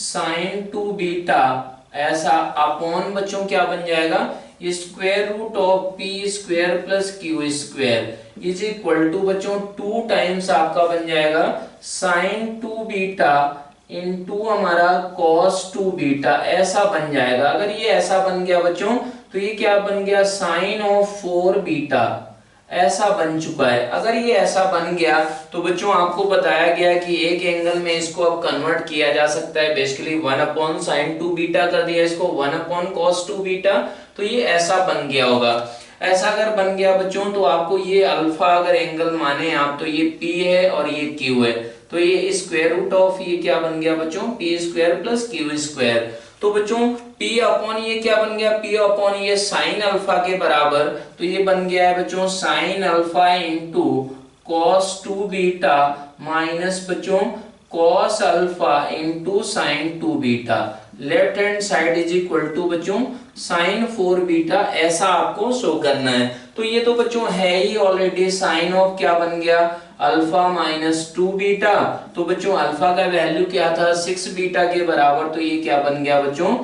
sin 2 बीटा, ऐसा अपॉन बच्चों क्या बन जाएगा square root of p square plus q square is equal to बच्चों 2 टाइम्स आपका बन जाएगा sin 2 बीटा इनटू हमारा cos 2 बीटा, ऐसा बन जाएगा। अगर ये ऐसा बन गया बच्चों तो ये क्या बन गया sin ऑफ 4 बीटा, ऐसा बन चुका है। अगर ये ऐसा बन गया तो बच्चों आपको बताया गया कि एक एंगल में इसको अब कन्वर्ट किया जा सकता है, बेसिकली 1/sin 2 बीटा कर दिया इसको 1/cos 2 बीटा, तो ये ऐसा बन गया होगा। ऐसा अगर बन गया बच्चों तो आपको ये अल्फा अगर एंगल माने आप, तो ये p है और ये q है, तो ये स्क्वायर रूट ऑफ ये क्या बन गया बच्चों p square plus q square. तो बच्चों p अपॉन ये क्या बन गया, p अपॉन ये साइन अल्फा के बराबर, तो ये बन गया है बच्चों sine alpha into cos 2 beta minus बच्चों cos alpha into sine 2 beta, left hand side is equal to बच्चों साइन 4 बीटा, ऐसा आपको शो करना है। तो ये तो बच्चों है ही ऑलरेडी, साइन ऑफ क्या बन गया अल्फा माइनस 2 बीटा, तो बच्चों अल्फा का वैल्यू क्या था 6 बीटा के बराबर, तो ये क्या बन गया बच्चों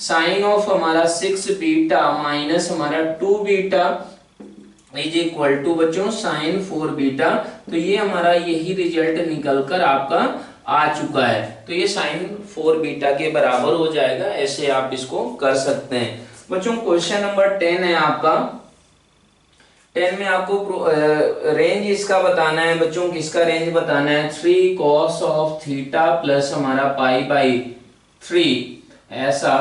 साइन ऑफ हमारा 6 बीटा माइनस हमारा 2 बीटा इज इक्वल टू बच्चों साइन 4 बीटा। तो ये हमारा यही रिजल्ट निकल कर आपका आ चुका है, तो ये साइन 4 बीटा के बराबर हो जाएगा। ऐसे आप इसको कर सकते हैं बच्चों। क्वेश्चन नंबर 10 है आपका। 10 में आपको रेंज इसका बताना है बच्चों, किसका रेंज बताना है 3 cos ऑफ थीटा प्लस हमारा π/3, ऐसा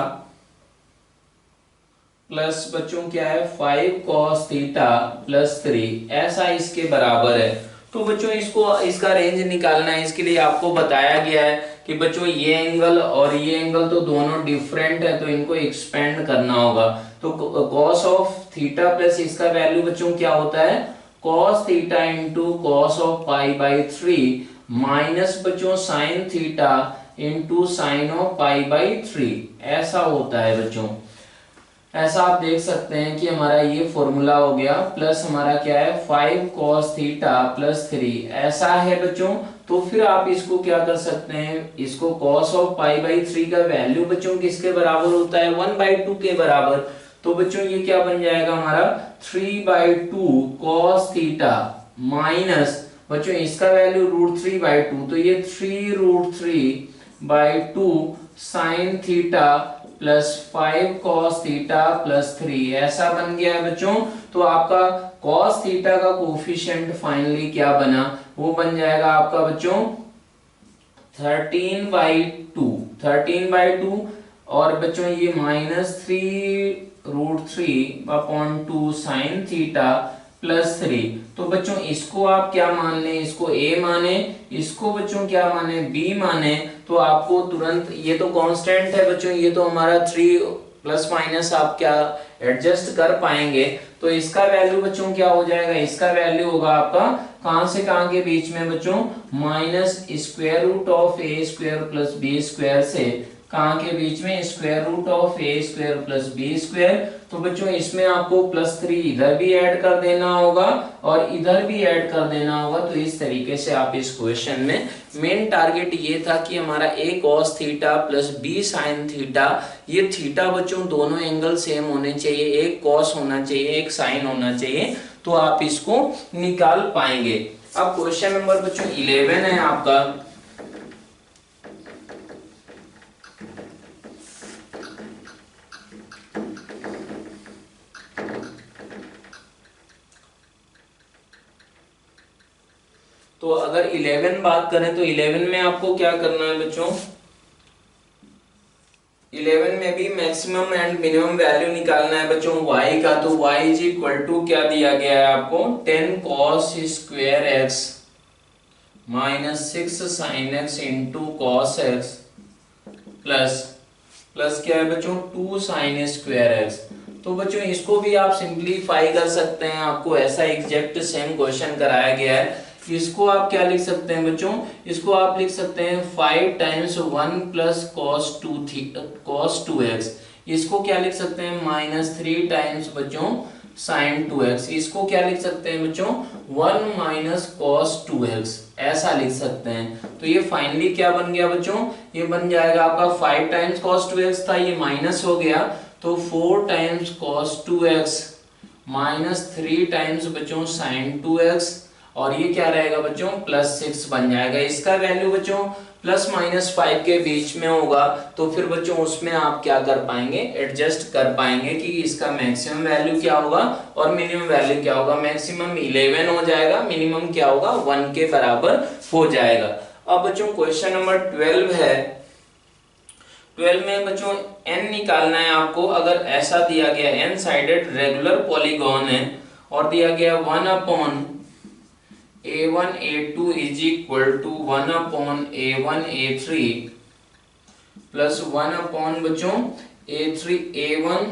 प्लस बच्चों क्या है 5 cos थीटा प्लस 3, ऐसा इसके बराबर है। तो बच्चों इसको इसका रेंज निकालना है, इसके लिए आपको बताया गया है कि बच्चों ये एंगल और ये एंगल तो दोनों डिफरेंट है, तो इनको एक्सपेंड करना होगा। तो cos ऑफ थीटा प्लस इसका वैल्यू बच्चों क्या होता है cos theta into cos of π/3 minus बच्चों sin theta into sine of π/3, ऐसा होता है बच्चों। ऐसा आप देख सकते हैं कि हमारा ये फॉर्मूला हो गया, प्लस हमारा क्या है 5 cos थीटा प्लस 3, ऐसा है बच्चों। तो फिर आप इसको क्या कर सकते हैं, इसको cos ऑफ π/3 का वैल्यू बच्चों किसके बराबर होता है 1/2 के बराबर, तो बच्चों ये क्या बन जाएगा हमारा 3/2 cos थीटा माइनस बच्चों इसका वैल्यू √3/2, तो ये 3√3/2 sin theta plus 5 cos theta plus 3, ऐसा बन गया है बच्चों। तो आपका cos थीटा का कोफिशिएंट फाइनली क्या बना, वो बन जाएगा आपका बच्चों 13/2 और बच्चों ये माइनस 3√3/2 sin थीटा प्लस 3। तो बच्चों इसको आप क्या मान लें, इसको a माने, इसको बच्चों क्या माने b माने, तो आपको तुरंत ये तो कांस्टेंट है बच्चों, ये तो हमारा 3 प्लस माइनस आप क्या एडजस्ट कर पाएंगे तो इसका वैल्यू बच्चों क्या हो जाएगा, इसका वैल्यू होगा आपका कहां से कहां के बीच में बच्चों, minus square root of A square plus B square से कहां के बीच में, square root of A square plus B square. तो बच्चों इसमें आपको +3 इधर भी ऐड कर देना होगा और इधर भी ऐड कर देना होगा। तो इस तरीके से आप इस क्वेश्चन में, मेन टारगेट ये था कि हमारा a cos theta plus b sin theta, ये थीटा बच्चों दोनों एंगल सेम होने चाहिए, एक cos होना चाहिए एक sin होना चाहिए, तो आप इसको निकाल पाएंगे। अब क्वेश्चन नंबर बच्चों 11 है आपका। तो अगर 11 बात करें तो 11 में आपको क्या करना है बच्चों, 11 में भी मैक्सिमम एंड मिनिमम वैल्यू निकालना है बच्चों y का। तो y इज इक्वल टू क्या दिया गया है आपको, 10 cos square x minus 6 sin x into cos x plus क्या है बच्चों 2 sin स्क्वायर x। तो बच्चों इसको भी आप सिंप्लीफाई कर सकते हैं, आपको ऐसा एग्जैक्ट सेम क्वेश्चन कराया गया है। इसको आप क्या लिख सकते हैं बच्चों, इसको आप लिख सकते हैं 5 टाइम्स 1 प्लस cos 2x। इसको क्या लिख सकते हैं -3 टाइम्स बच्चों sin 2x। इसको क्या लिख सकते हैं बच्चों 1 माइनस cos 2x, ऐसा लिख सकते हैं। तो ये फाइनली क्या बन गया बच्चों, ये बन जाएगा आपका 5 टाइम्स cos 2x था, ये माइनस हो गया तो 4 times cos 2x minus 3 times बच्चों sin 2x, और ये क्या रहेगा बच्चों +6 बन जाएगा। इसका वैल्यू बच्चों ±5 के बीच में होगा, तो फिर बच्चों उसमें आप क्या कर पाएंगे, एडजस्ट कर पाएंगे कि इसका मैक्सिमम वैल्यू क्या होगा और मिनिमम वैल्यू क्या होगा। मैक्सिमम 11 हो जाएगा, मिनिमम क्या होगा 1 के बराबर हो जाएगा। अब बच्चों क्वेश्चन नंबर 12 है। 12 में बच्चों n निकालना है आपको। अगर ऐसा दिया गया n साइडेड रेगुलर पॉलीगॉन है और दिया गया 1 a1 a2 is equal to 1 a1 a3 plus 1 बच्चों a3 a1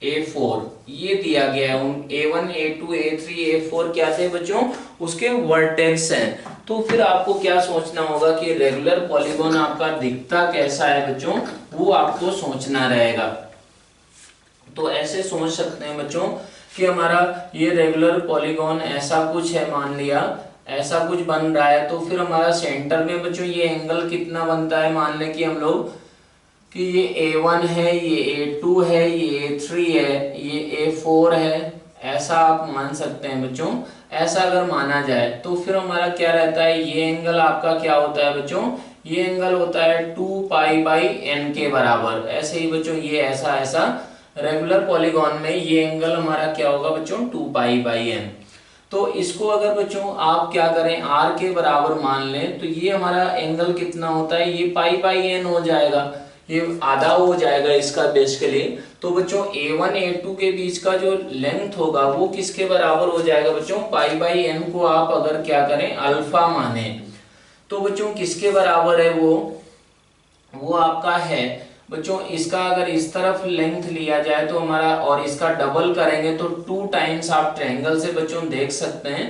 a4, ये दिया गया है। a1 a2 a3 a4 क्या थे बच्चों, उसके वर्टेक्स हैं। तो फिर आपको क्या सोचना होगा कि रेगुलर पॉलीगॉन आपका दिखता कैसा है बच्चों, वो आपको सोचना रहेगा। तो ऐसे सोच सकते हैं बच्चों कि हमारा ये रेगुलर पॉलीगॉन ऐसा कुछ है, मान लिया ऐसा कुछ बन रहा है, तो फिर हमारा सेंटर में बच्चों ये एंगल कितना बनता है, मान लें कि हम लोग कि ये a1 है, ये a2 है, ये a3 है, ये a4 है, ऐसा आप मान सकते हैं बच्चों। ऐसा अगर माना जाए तो फिर हमारा क्या रहता है, ये एंगल आपका क्या होता है बच्चों, ये एंगल होता है 2π/n के बराबर। ऐसे ही बच्चों ये ऐसा रेगुलर पॉलीगॉन में ये एंगल हमारा क्या होगा बच्चों 2π/n। तो इसको अगर बच्चों आप क्या करें r के बराबर मान लें तो ये हमारा एंगल कितना होता है, ये π/n हो जाएगा, ये आधा हो जाएगा इसका बेसिकली। तो बच्चों a1 a2 के बीच का जो लेंथ होगा वो किसके बराबर हो जाएगा बच्चों, π/n को आप अगर क्या करें अल्फा माने तो बच्चों किसके बराबर है वो आपका है बच्चों, इसका अगर इस तरफ लेंथ लिया जाए तो हमारा, और इसका डबल करेंगे तो 2 टाइम्स, आप ट्रायंगल से बच्चों देख सकते हैं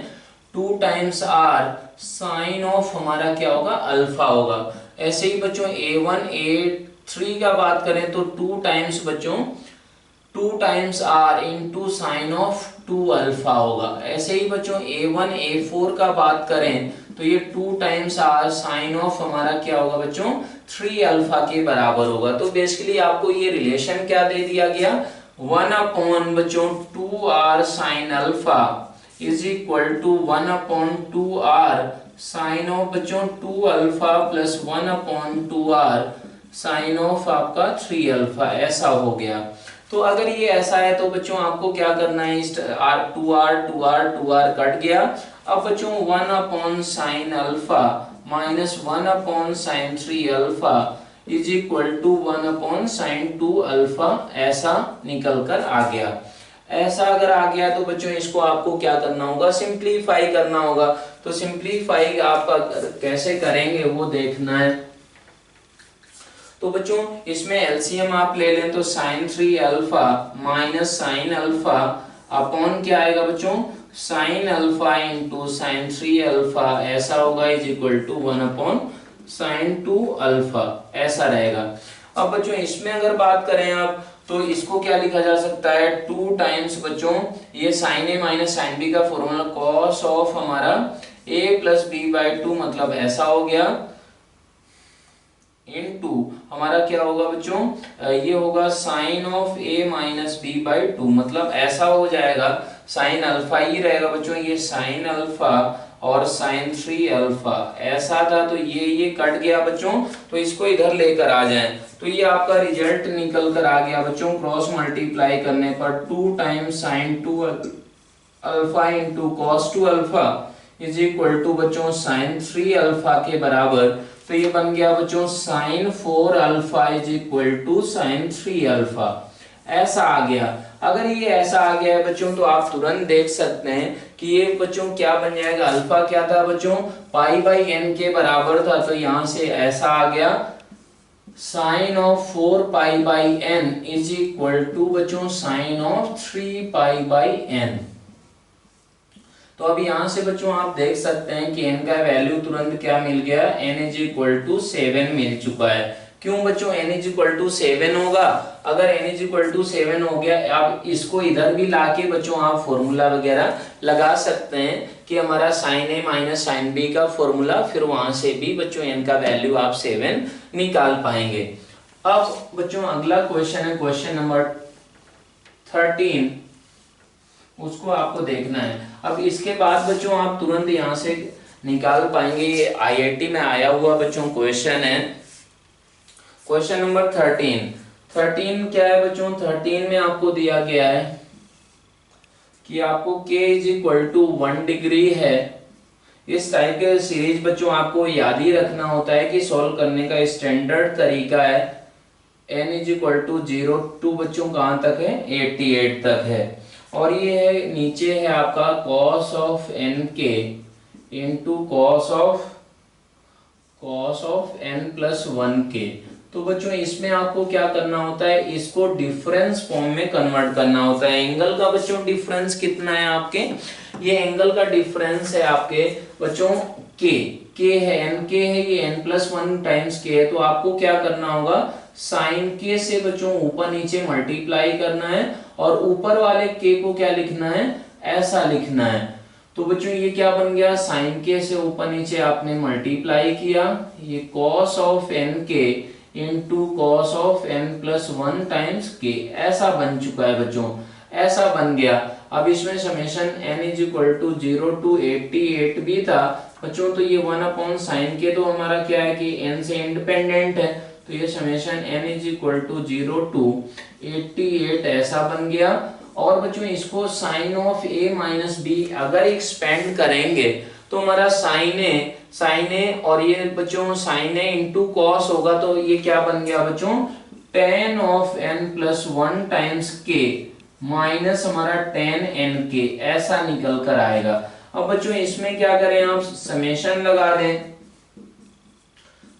2 टाइम्स r साइन ऑफ हमारा क्या होगा अल्फा होगा। ऐसे ही बच्चों a1 a3 का बात करें तो 2 टाइम्स बच्चों 2 times r into sine of 2 alpha होगा। ऐसे ही बच्चों a1 a4 का बात करें तो ये 2 टाइम्स r साइन ऑफ हमारा क्या होगा बच्चों 3 अल्फा के बराबर होगा। तो बेसिकली आपको ये रिलेशन क्या दे दिया गया, 1 बच्चों 2r sine alpha is equal to 1/2r sine of बच्चों 2 alpha plus 1/2r sine of आपका 3 अल्फा, ऐसा हो गया। तो अगर ये ऐसा है तो बच्चों आपको क्या करना है, इस 2r कट गया। अब बच्चों 1 sine alpha minus 1 sine 3 alpha is equal to 1 sine 2 alpha, ऐसा निकल कर आ गया। ऐसा अगर आ गया तो बच्चों इसको आपको क्या करना होगा, सिंप्लीफाई करना होगा। तो सिंप्लीफाई आप कैसे करेंगे वो देखना है। तो बच्चों इसमें एलसीएम आप ले लें तो sine 3 alpha minus sine alpha upon क्या आएगा बच्चों, sine alpha into sine 3 alpha ऐसा होगा, is equal to 1 upon sine 2 alpha ऐसा रहेगा। अब बच्चों इसमें अगर बात करें आप तो इसको क्या लिखा जा सकता है, 2 टाइम्स बच्चों ये साइन ए माइनस साइन बी का फॉर्मूला कॉस ऑफ हमारा ए प्लस बी बाई 2 मतलब ऐसा हो गया, इनटू हमारा क्या होगा बच्चों, ये होगा sine of a minus b by 2 मतलब ऐसा हो जाएगा, साइन अल्फा ही रहेगा बच्चों, ये साइन अल्फा और साइन 3 अल्फा ऐसा था, तो ये कट गया बच्चों, तो इसको इधर लेकर आ जाएं तो ये आपका रिजल्ट निकल कर आ गया बच्चों, क्रॉस मल्टीप्लाई करने पर 2 times sine 2 alpha into cos 2 alpha is equal to बच्चों साइन 3 अल्फा के बराबर, तो ये बन गया बच्चों sine 4 alpha is equal to sine 3 alpha ऐसा आ गया। अगर ये ऐसा आ गया है बच्चों तो आप तुरंत देख सकते हैं कि ये बच्चों क्या बन जाएगा, अल्फा क्या था बच्चों, पाई बाई एन के बराबर था, तो यहां से ऐसा आ गया sine of 4 pi by N is equal to बच्चों sine of 3 pi by N. तो अब यहां से बच्चों आप देख सकते हैं कि n का वैल्यू तुरंत क्या मिल गया, n इज इक्वल टू 7 मिल चुका है। क्यों बच्चों n इज इक्वल टू 7 होगा, अगर n इज इक्वल टू 7 हो गया, आप इसको इधर भी लाके बच्चों आप फॉर्मूला वगैरह लगा सकते हैं कि हमारा साइन ए माइनस साइन बी का फॉर्मूला, फिर वहां से भी बच्चों n का वैल्यू आप 7 निकाल पाएंगे। अब बच्चों अगला क्वेश्चन है क्वेश्चन नंबर 13, उसको आपको देखना है। अब इसके बाद बच्चों आप तुरंत यहां से निकाल पाएंगे, ये आईआईटी में आया हुआ बच्चों क्वेश्चन है, क्वेश्चन नंबर 13 क्या है बच्चों, 13 में आपको दिया गया है कि आपको k is equal to 1 degree है। इस टाइप के सीरीज बच्चों आपको याद ही रखना होता है कि सॉल्व करने का स्टैंडर्ड तरीका है n is equal to 0 to बच्चों कहां तक है, 88 तक है, और ये है नीचे है आपका cos ऑफ n के into cos of n plus 1 के। तो बच्चों इसमें आपको क्या करना होता है, इसको डिफरेंस फॉर्म में कन्वर्ट करना होता है। एंगल का बच्चों डिफरेंस कितना है आपके, ये एंगल का डिफरेंस है आपके बच्चों k है, n k है, ये n प्लस 1 टाइम्स k है, तो आपको क्या करना होगा, साइन k से बच्चों ऊपर नीचे मल्टीप्लाई करना है और ऊपर वाले k को क्या लिखना है, ऐसा लिखना है। तो बच्चों ये क्या बन गया, साइन k से ऊपर नीचे आपने मल्टीप्लाई किया, ये cos of n k into cos of n plus 1 times k ऐसा बन चुका है बच्चों, ऐसा बन गया। अब इसमें summation n is equal to 0 to 88 भी था बच्चों, तो ये 1 अपॉन साइन k तो हमारा क्या है कि n से इंडिपेंडेंट है, तो ये summation n is equal to 0 to 88 ऐसा बन गया। और बच्चों इसको sine of a minus b अगर एक्सपेंड करेंगे तो हमारा साइन ए और ये बच्चों साइन ए इंटू कॉस होगा, तो ये क्या बन गया बच्चों, tan of n plus 1 times k minus हमारा tan n k ऐसा निकल कर आएगा। अब बच्चों इसमें क्या करें, आप समेशन लगा दें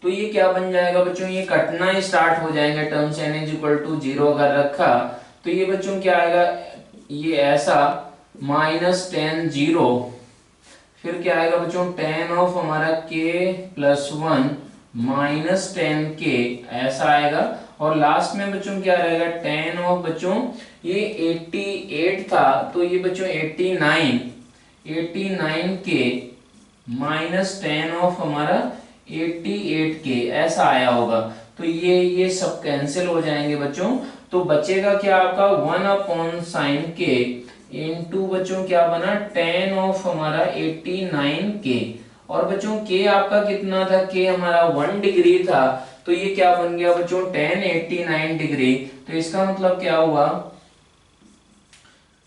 तो ये क्या बन जाएगा बच्चों, ये कटना स्टार्ट हो जाएंगे terms, n is equal to 0 अगर रखा तो ये बच्चों क्या आएगा, ये ऐसा माइनस tan 0, फिर क्या आएगा बच्चों tan ऑफ हमारा k plus 1 minus tan k ऐसा आएगा, और लास्ट में बच्चों क्या रहेगा tan ऑफ बच्चों ये 88 था तो ये बच्चों 89 k माइनस tan ऑफ हमारा 88k ऐसा आया होगा। तो ये सब कैंसिल हो जाएंगे बच्चों, तो बचेगा क्या आपका 1 अपॉन साइन k इंटू बच्चों क्या बना tan ऑफ हमारा 89k, और बच्चों k आपका कितना था, k हमारा 1 डिग्री था, तो ये क्या बन गया बच्चों tan 89 डिग्री, तो इसका मतलब क्या हुआ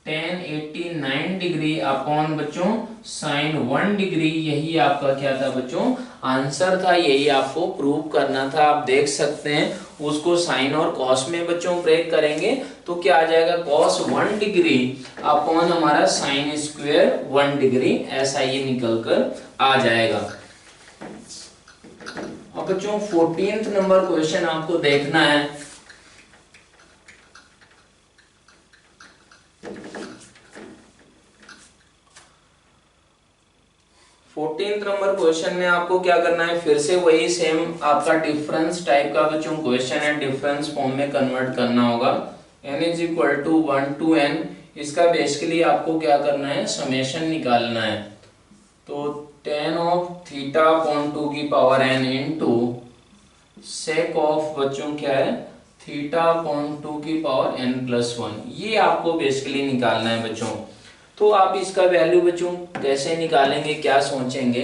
tan 89 डिग्री अपॉन बच्चों साइन 1 डिग्री, यही आपका क्या था बच्चों आंसर था, यही आपको प्रूव करना था। आप देख सकते हैं उसको साइन और कॉस में बच्चों ब्रेक करेंगे तो क्या आ जाएगा cos 1 डिग्री अपॉन हमारा साइन स्क्वायर 1 डिग्री, ऐसा ये निकल कर आ जाएगा। अब बच्चों 14th नंबर क्वेश्चन आपको देखना है। फोर्टीन्थ नंबर क्वेश्चन में आपको क्या करना है, फिर से वही सेम आपका डिफरेंस टाइप का बच्चों क्वेश्चन है, डिफरेंस फॉर्म में कन्वर्ट करना होगा। n is equal to 1 to n, इसका बेसिकली आपको क्या करना है, समेशन निकालना है। तो tan ऑफ थीटा अपॉन 2 की power n into sake of बच्चों क्या है, थीटा अपॉन 2 की पावर n प्लस 1, ये आपको बेसिकली निकालना है बच्चों। तो आप इसका वैल्यू बच्चों कैसे निकालेंगे, क्या सोचेंगे,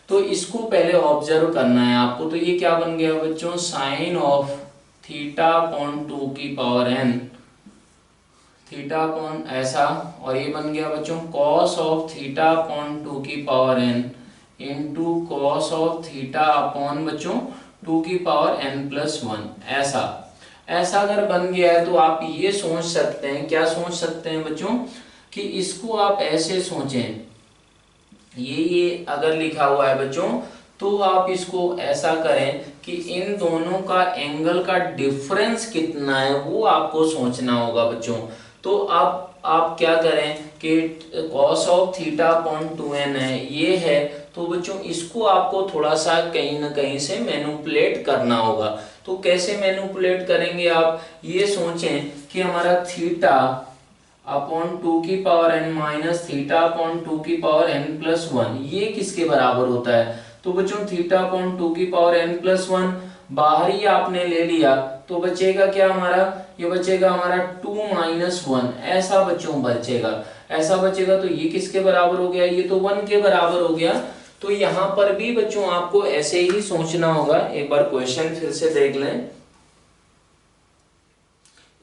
तो इसको पहले ऑब्जर्व करना है आपको। तो ये क्या बन गया बच्चों, साइन ऑफ थीटा अपॉन 2 की पावर n, थीटा अपॉन ऐसा, और ये बन गया बच्चों कॉस ऑफ थीटा अपॉन 2 की power n into cos of theta upon बच्चों 2 की पावर n प्लस 1, ऐसा। ऐसा अगर बन गया है तो आप ये सोच सकते हैं, क्या सोच सकते हैं बच्चों, कि इसको आप ऐसे सोचें, ये अगर लिखा हुआ है बच्चों, तो आप इसको ऐसा करें कि इन दोनों का एंगल का डिफरेंस कितना है वो आपको सोचना होगा बच्चों। तो आप क्या करें कि cos of theta upon 2n है, ये है, तो बच्चों इसको आपको थोड़ा सा कहीं ना कहीं से मैनिपुलेट करना होगा। तो कैसे मैनिपुलेट करेंगे, आप ये सोचें कि हमारा थीटा अपॉन 2 की power n minus theta upon 2 की पावर n प्लस 1, ये किसके बराबर होता है। तो बच्चों थीटा अपॉन 2 की पावर n प्लस 1 बाहर ही आपने ले लिया, तो बचेगा क्या हमारा, ये बचेगा हमारा 2 माइनस 1, ऐसा बच्चों बचेगा, ऐसा बचेगा। तो ये किसके बराबर हो गया, ये तो 1 के बराबर हो गया। तो यहाँ पर भी बच्चों आपको ऐसे ही सोचना होगा। एक बार क्वेश्चन फिर से देख लें,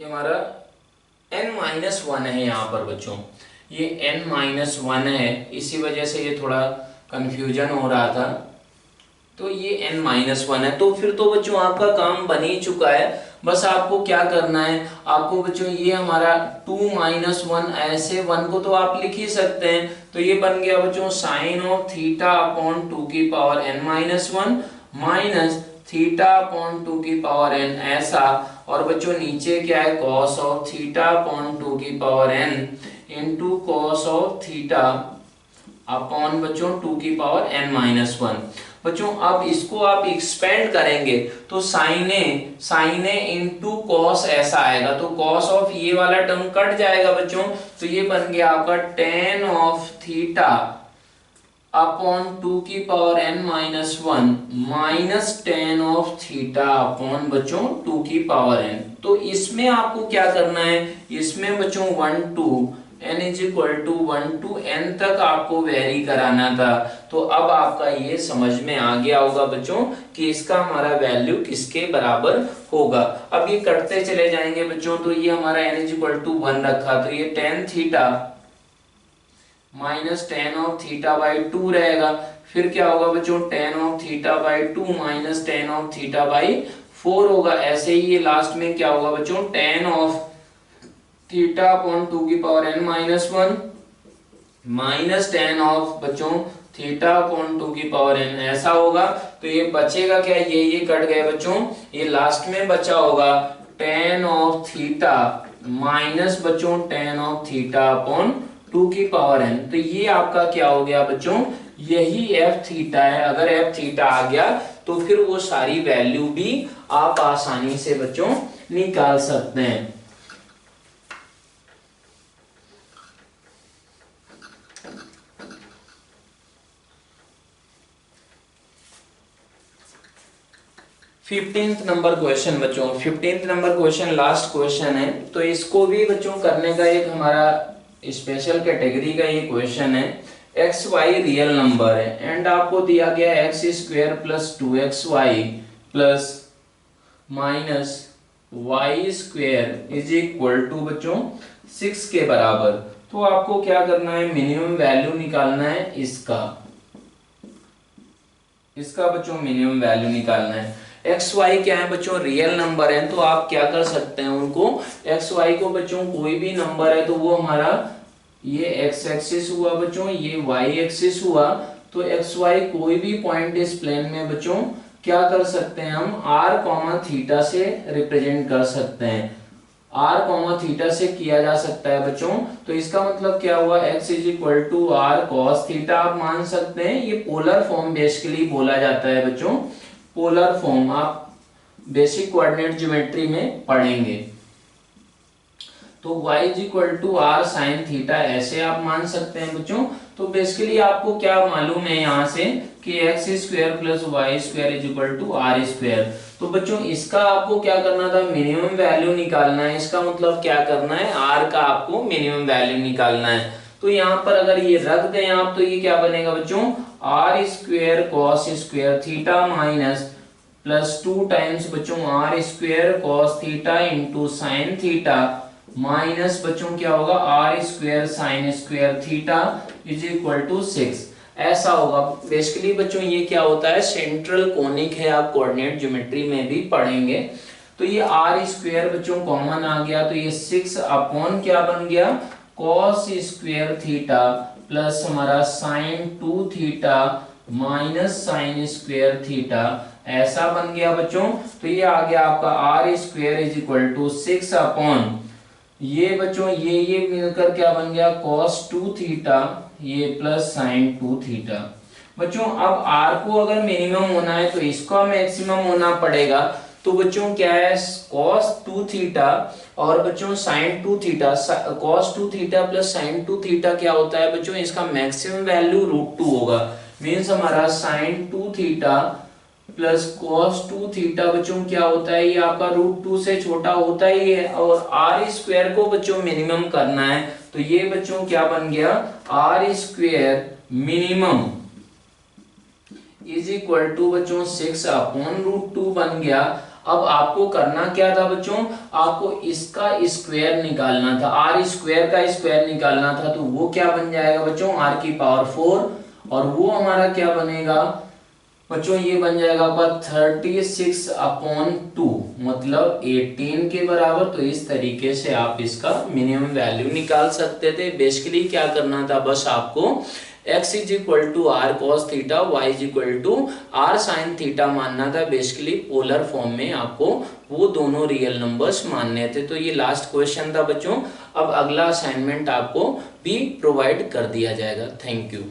ये हमारा n-1 है यहाँ पर बच्चों, ये n-1 है, इसी वजह से ये थोड़ा कंफ्यूजन हो रहा था। तो ये n-1 है, तो फिर तो बच्चों आपका काम बन ही चुका है। बस आपको क्या करना है, आपको बच्चों ये हमारा 2-1, ऐसे 1 को तो आप लिख ही सकते हैं। तो ये बन गया बच्चों साइन ऑफ थीटा अपॉन 2 की power n-1 minus theta upon 2 की पावर n, ऐसा। और बच्चों नीचे क्या है, कॉस ऑफ थीटा अपॉन 2 की power n into cos of theta upon बच्चों 2 की पावर n-1। बच्चों अब इसको आप एक्सपेंड करेंगे तो साइन ए इंटू कॉस ऐसा आएगा, तो कॉस ऑफ ये वाला टर्म कट जाएगा बच्चों। तो ये बन गया आपका टेन ऑफ थीटा अपॉन 2 की power n-1 minus ten of theta upon बच्चों 2 की पावर n। तो इसमें आपको क्या करना है, इसमें बच्चों 1 to n is equal to 1 to n तक आपको वेरी कराना था। तो अब आपका ये समझ में आ गया होगा बच्चों कि इसका हमारा वैल्यू किसके बराबर होगा। अब ये करते चले जाएंगे बच्चों, तो ये हमारा n इज इक्वल टू 1 रखा, तो ये tan theta minus ten of theta by 2 रहेगा। फिर क्या होगा बच्चों, ten of theta by 2 minus ten of theta by 4 होगा। ऐसे ही ये लास्ट में क्या होगा बच्चों, टेन ऑफ थीटा अपॉन 2 की power n-1 minus ten of बच्चों थीटा अपॉन 2 की पावर n, ऐसा होगा। तो ये बचेगा क्या, ये कट गए बच्चों, ये लास्ट में बचा होगा टेन ऑफ थीटा माइनस बच्चों टेन ऑफ थीटा अपॉन 2 की पावर n। तो ये आपका क्या हो गया बच्चों, यही एफ थीटा है। अगर एफ थीटा आ गया तो फिर वो सारी वैल्यू भी आप आसानी से बच्चों निकाल सकते हैं। फिफ्टींथ नंबर क्वेश्चन बच्चों, 15th number question last question है। तो इसको भी बच्चों करने का एक हमारा स्पेशल कैटेगरी का ये क्वेश्चन है। एक्स वाई रियल नंबर है एंड आपको दिया गया x square plus 2xy plus minus y square is equal to बच्चों 6 के बराबर। तो आपको क्या करना है, मिनिमम वैल्यू निकालना है इसका बच्चों मिनिमम वैल्यू निकालना है। एक्स वाई क्या है बच्चों, रियल नंबर है, तो आप क्या कर सकते हैं, उनको एक्स वाई को बच्चों कोई भी नंबर है तो वो हमारा ये एक्स एक्सिस हुआ बच्चों, ये वाई एक्सिस हुआ। तो एक्स वाई कोई भी पॉइंट इस प्लेन में बच्चों क्या कर सकते हैं, हम आर कॉमा थीटा से रिप्रेजेंट कर सकते हैं, आर कॉमा थीटा से किया जा सकता है बच्चों। तो इसका मतलब क्या हुआ, x is equal to r cos theta आप मान सकते हैं। ये पोलर फॉर्म बेसिकली बोला जाता है बच्चों, पोलर फॉर्म आप बेसिक कोऑर्डिनेट ज्योमेट्री में पढ़ेंगे। तो y is equal to r sine theta ऐसे आप मान सकते हैं बच्चों। तो बेसिकली आपको क्या मालूम है यहाँ से कि x square plus y square is equal to r square. तो बच्चों इसका आपको क्या करना था, मिनिमम वैल्यू निकालना है। इसका मतलब क्या करना है, आर का आपको मिनिमम वैल्यू निकालना है। तो यहाँ पर अगर ये रख दें आप, तो ये क्या बनेगा बच्चों, R square cos square theta minus plus 2 times बच्चों R square cos theta into sine theta minus बच्चों क्या होगा, R square sine square theta is equal to 6 ऐसा होगा। बेसिकली बच्चों ये क्या होता है, सेंट्रल कोनिक है, आप कोऑर्डिनेट ज्योमेट्री में भी पढ़ेंगे। तो ये आर स्क्वायर बच्चों कॉमन आ गया, तो ये 6 अपॉन क्या बन गया, कॉस स्क्वायर थीटा प्लस हमारा sine 2 theta minus sine square theta ऐसा बन गया बच्चों। तो ये आ गया आपका आर स्क्वायर इज इक्वल टू 6 अपॉन ये बच्चों ये मिलकर क्या बन गया, cos 2 थीटा ये प्लस sin 2 थीटा। बच्चों अब r को अगर मिनिमम होना है तो इसका मैक्सिमम होना पड़ेगा। तो बच्चों क्या है, cos 2 थीटा और बच्चों sin 2 theta, cos 2 theta plus sin 2 theta क्या होता है बच्चों, इसका मैक्सिमम वैल्यू √2 होगा। मीन्स हमारा sin 2 theta plus cos 2 theta बच्चों क्या होता है, ये आपका √2 से छोटा होता ही है। और आर स्क्वायर को बच्चों मिनिमम करना है, तो ये बच्चों क्या बन गया, r square minimum is equal to बच्चों 6 अपॉन √2 बन गया। अब आपको करना क्या था बच्चों, आपको इसका स्क्वायर निकालना था, आर स्क्वायर का स्क्वायर निकालना था। तो वो क्या बन जाएगा बच्चों, आर की पावर 4 और वो हमारा क्या बनेगा बच्चों, ये बन जाएगा आपका 36 अपॉन 2 मतलब 18 के बराबर। तो इस तरीके से आप इसका मिनिमम वैल्यू निकाल सकते थे। बेसिकली क्या करना था, बस आपको x is equal to r cos theta, y is equal to r sine theta मानना था। बेसिकली पोलर फॉर्म में आपको वो दोनों रियल नंबर्स मानने थे। तो ये लास्ट क्वेश्चन था बच्चों। अब अगला असाइनमेंट आपको भी प्रोवाइड कर दिया जाएगा। Thank you.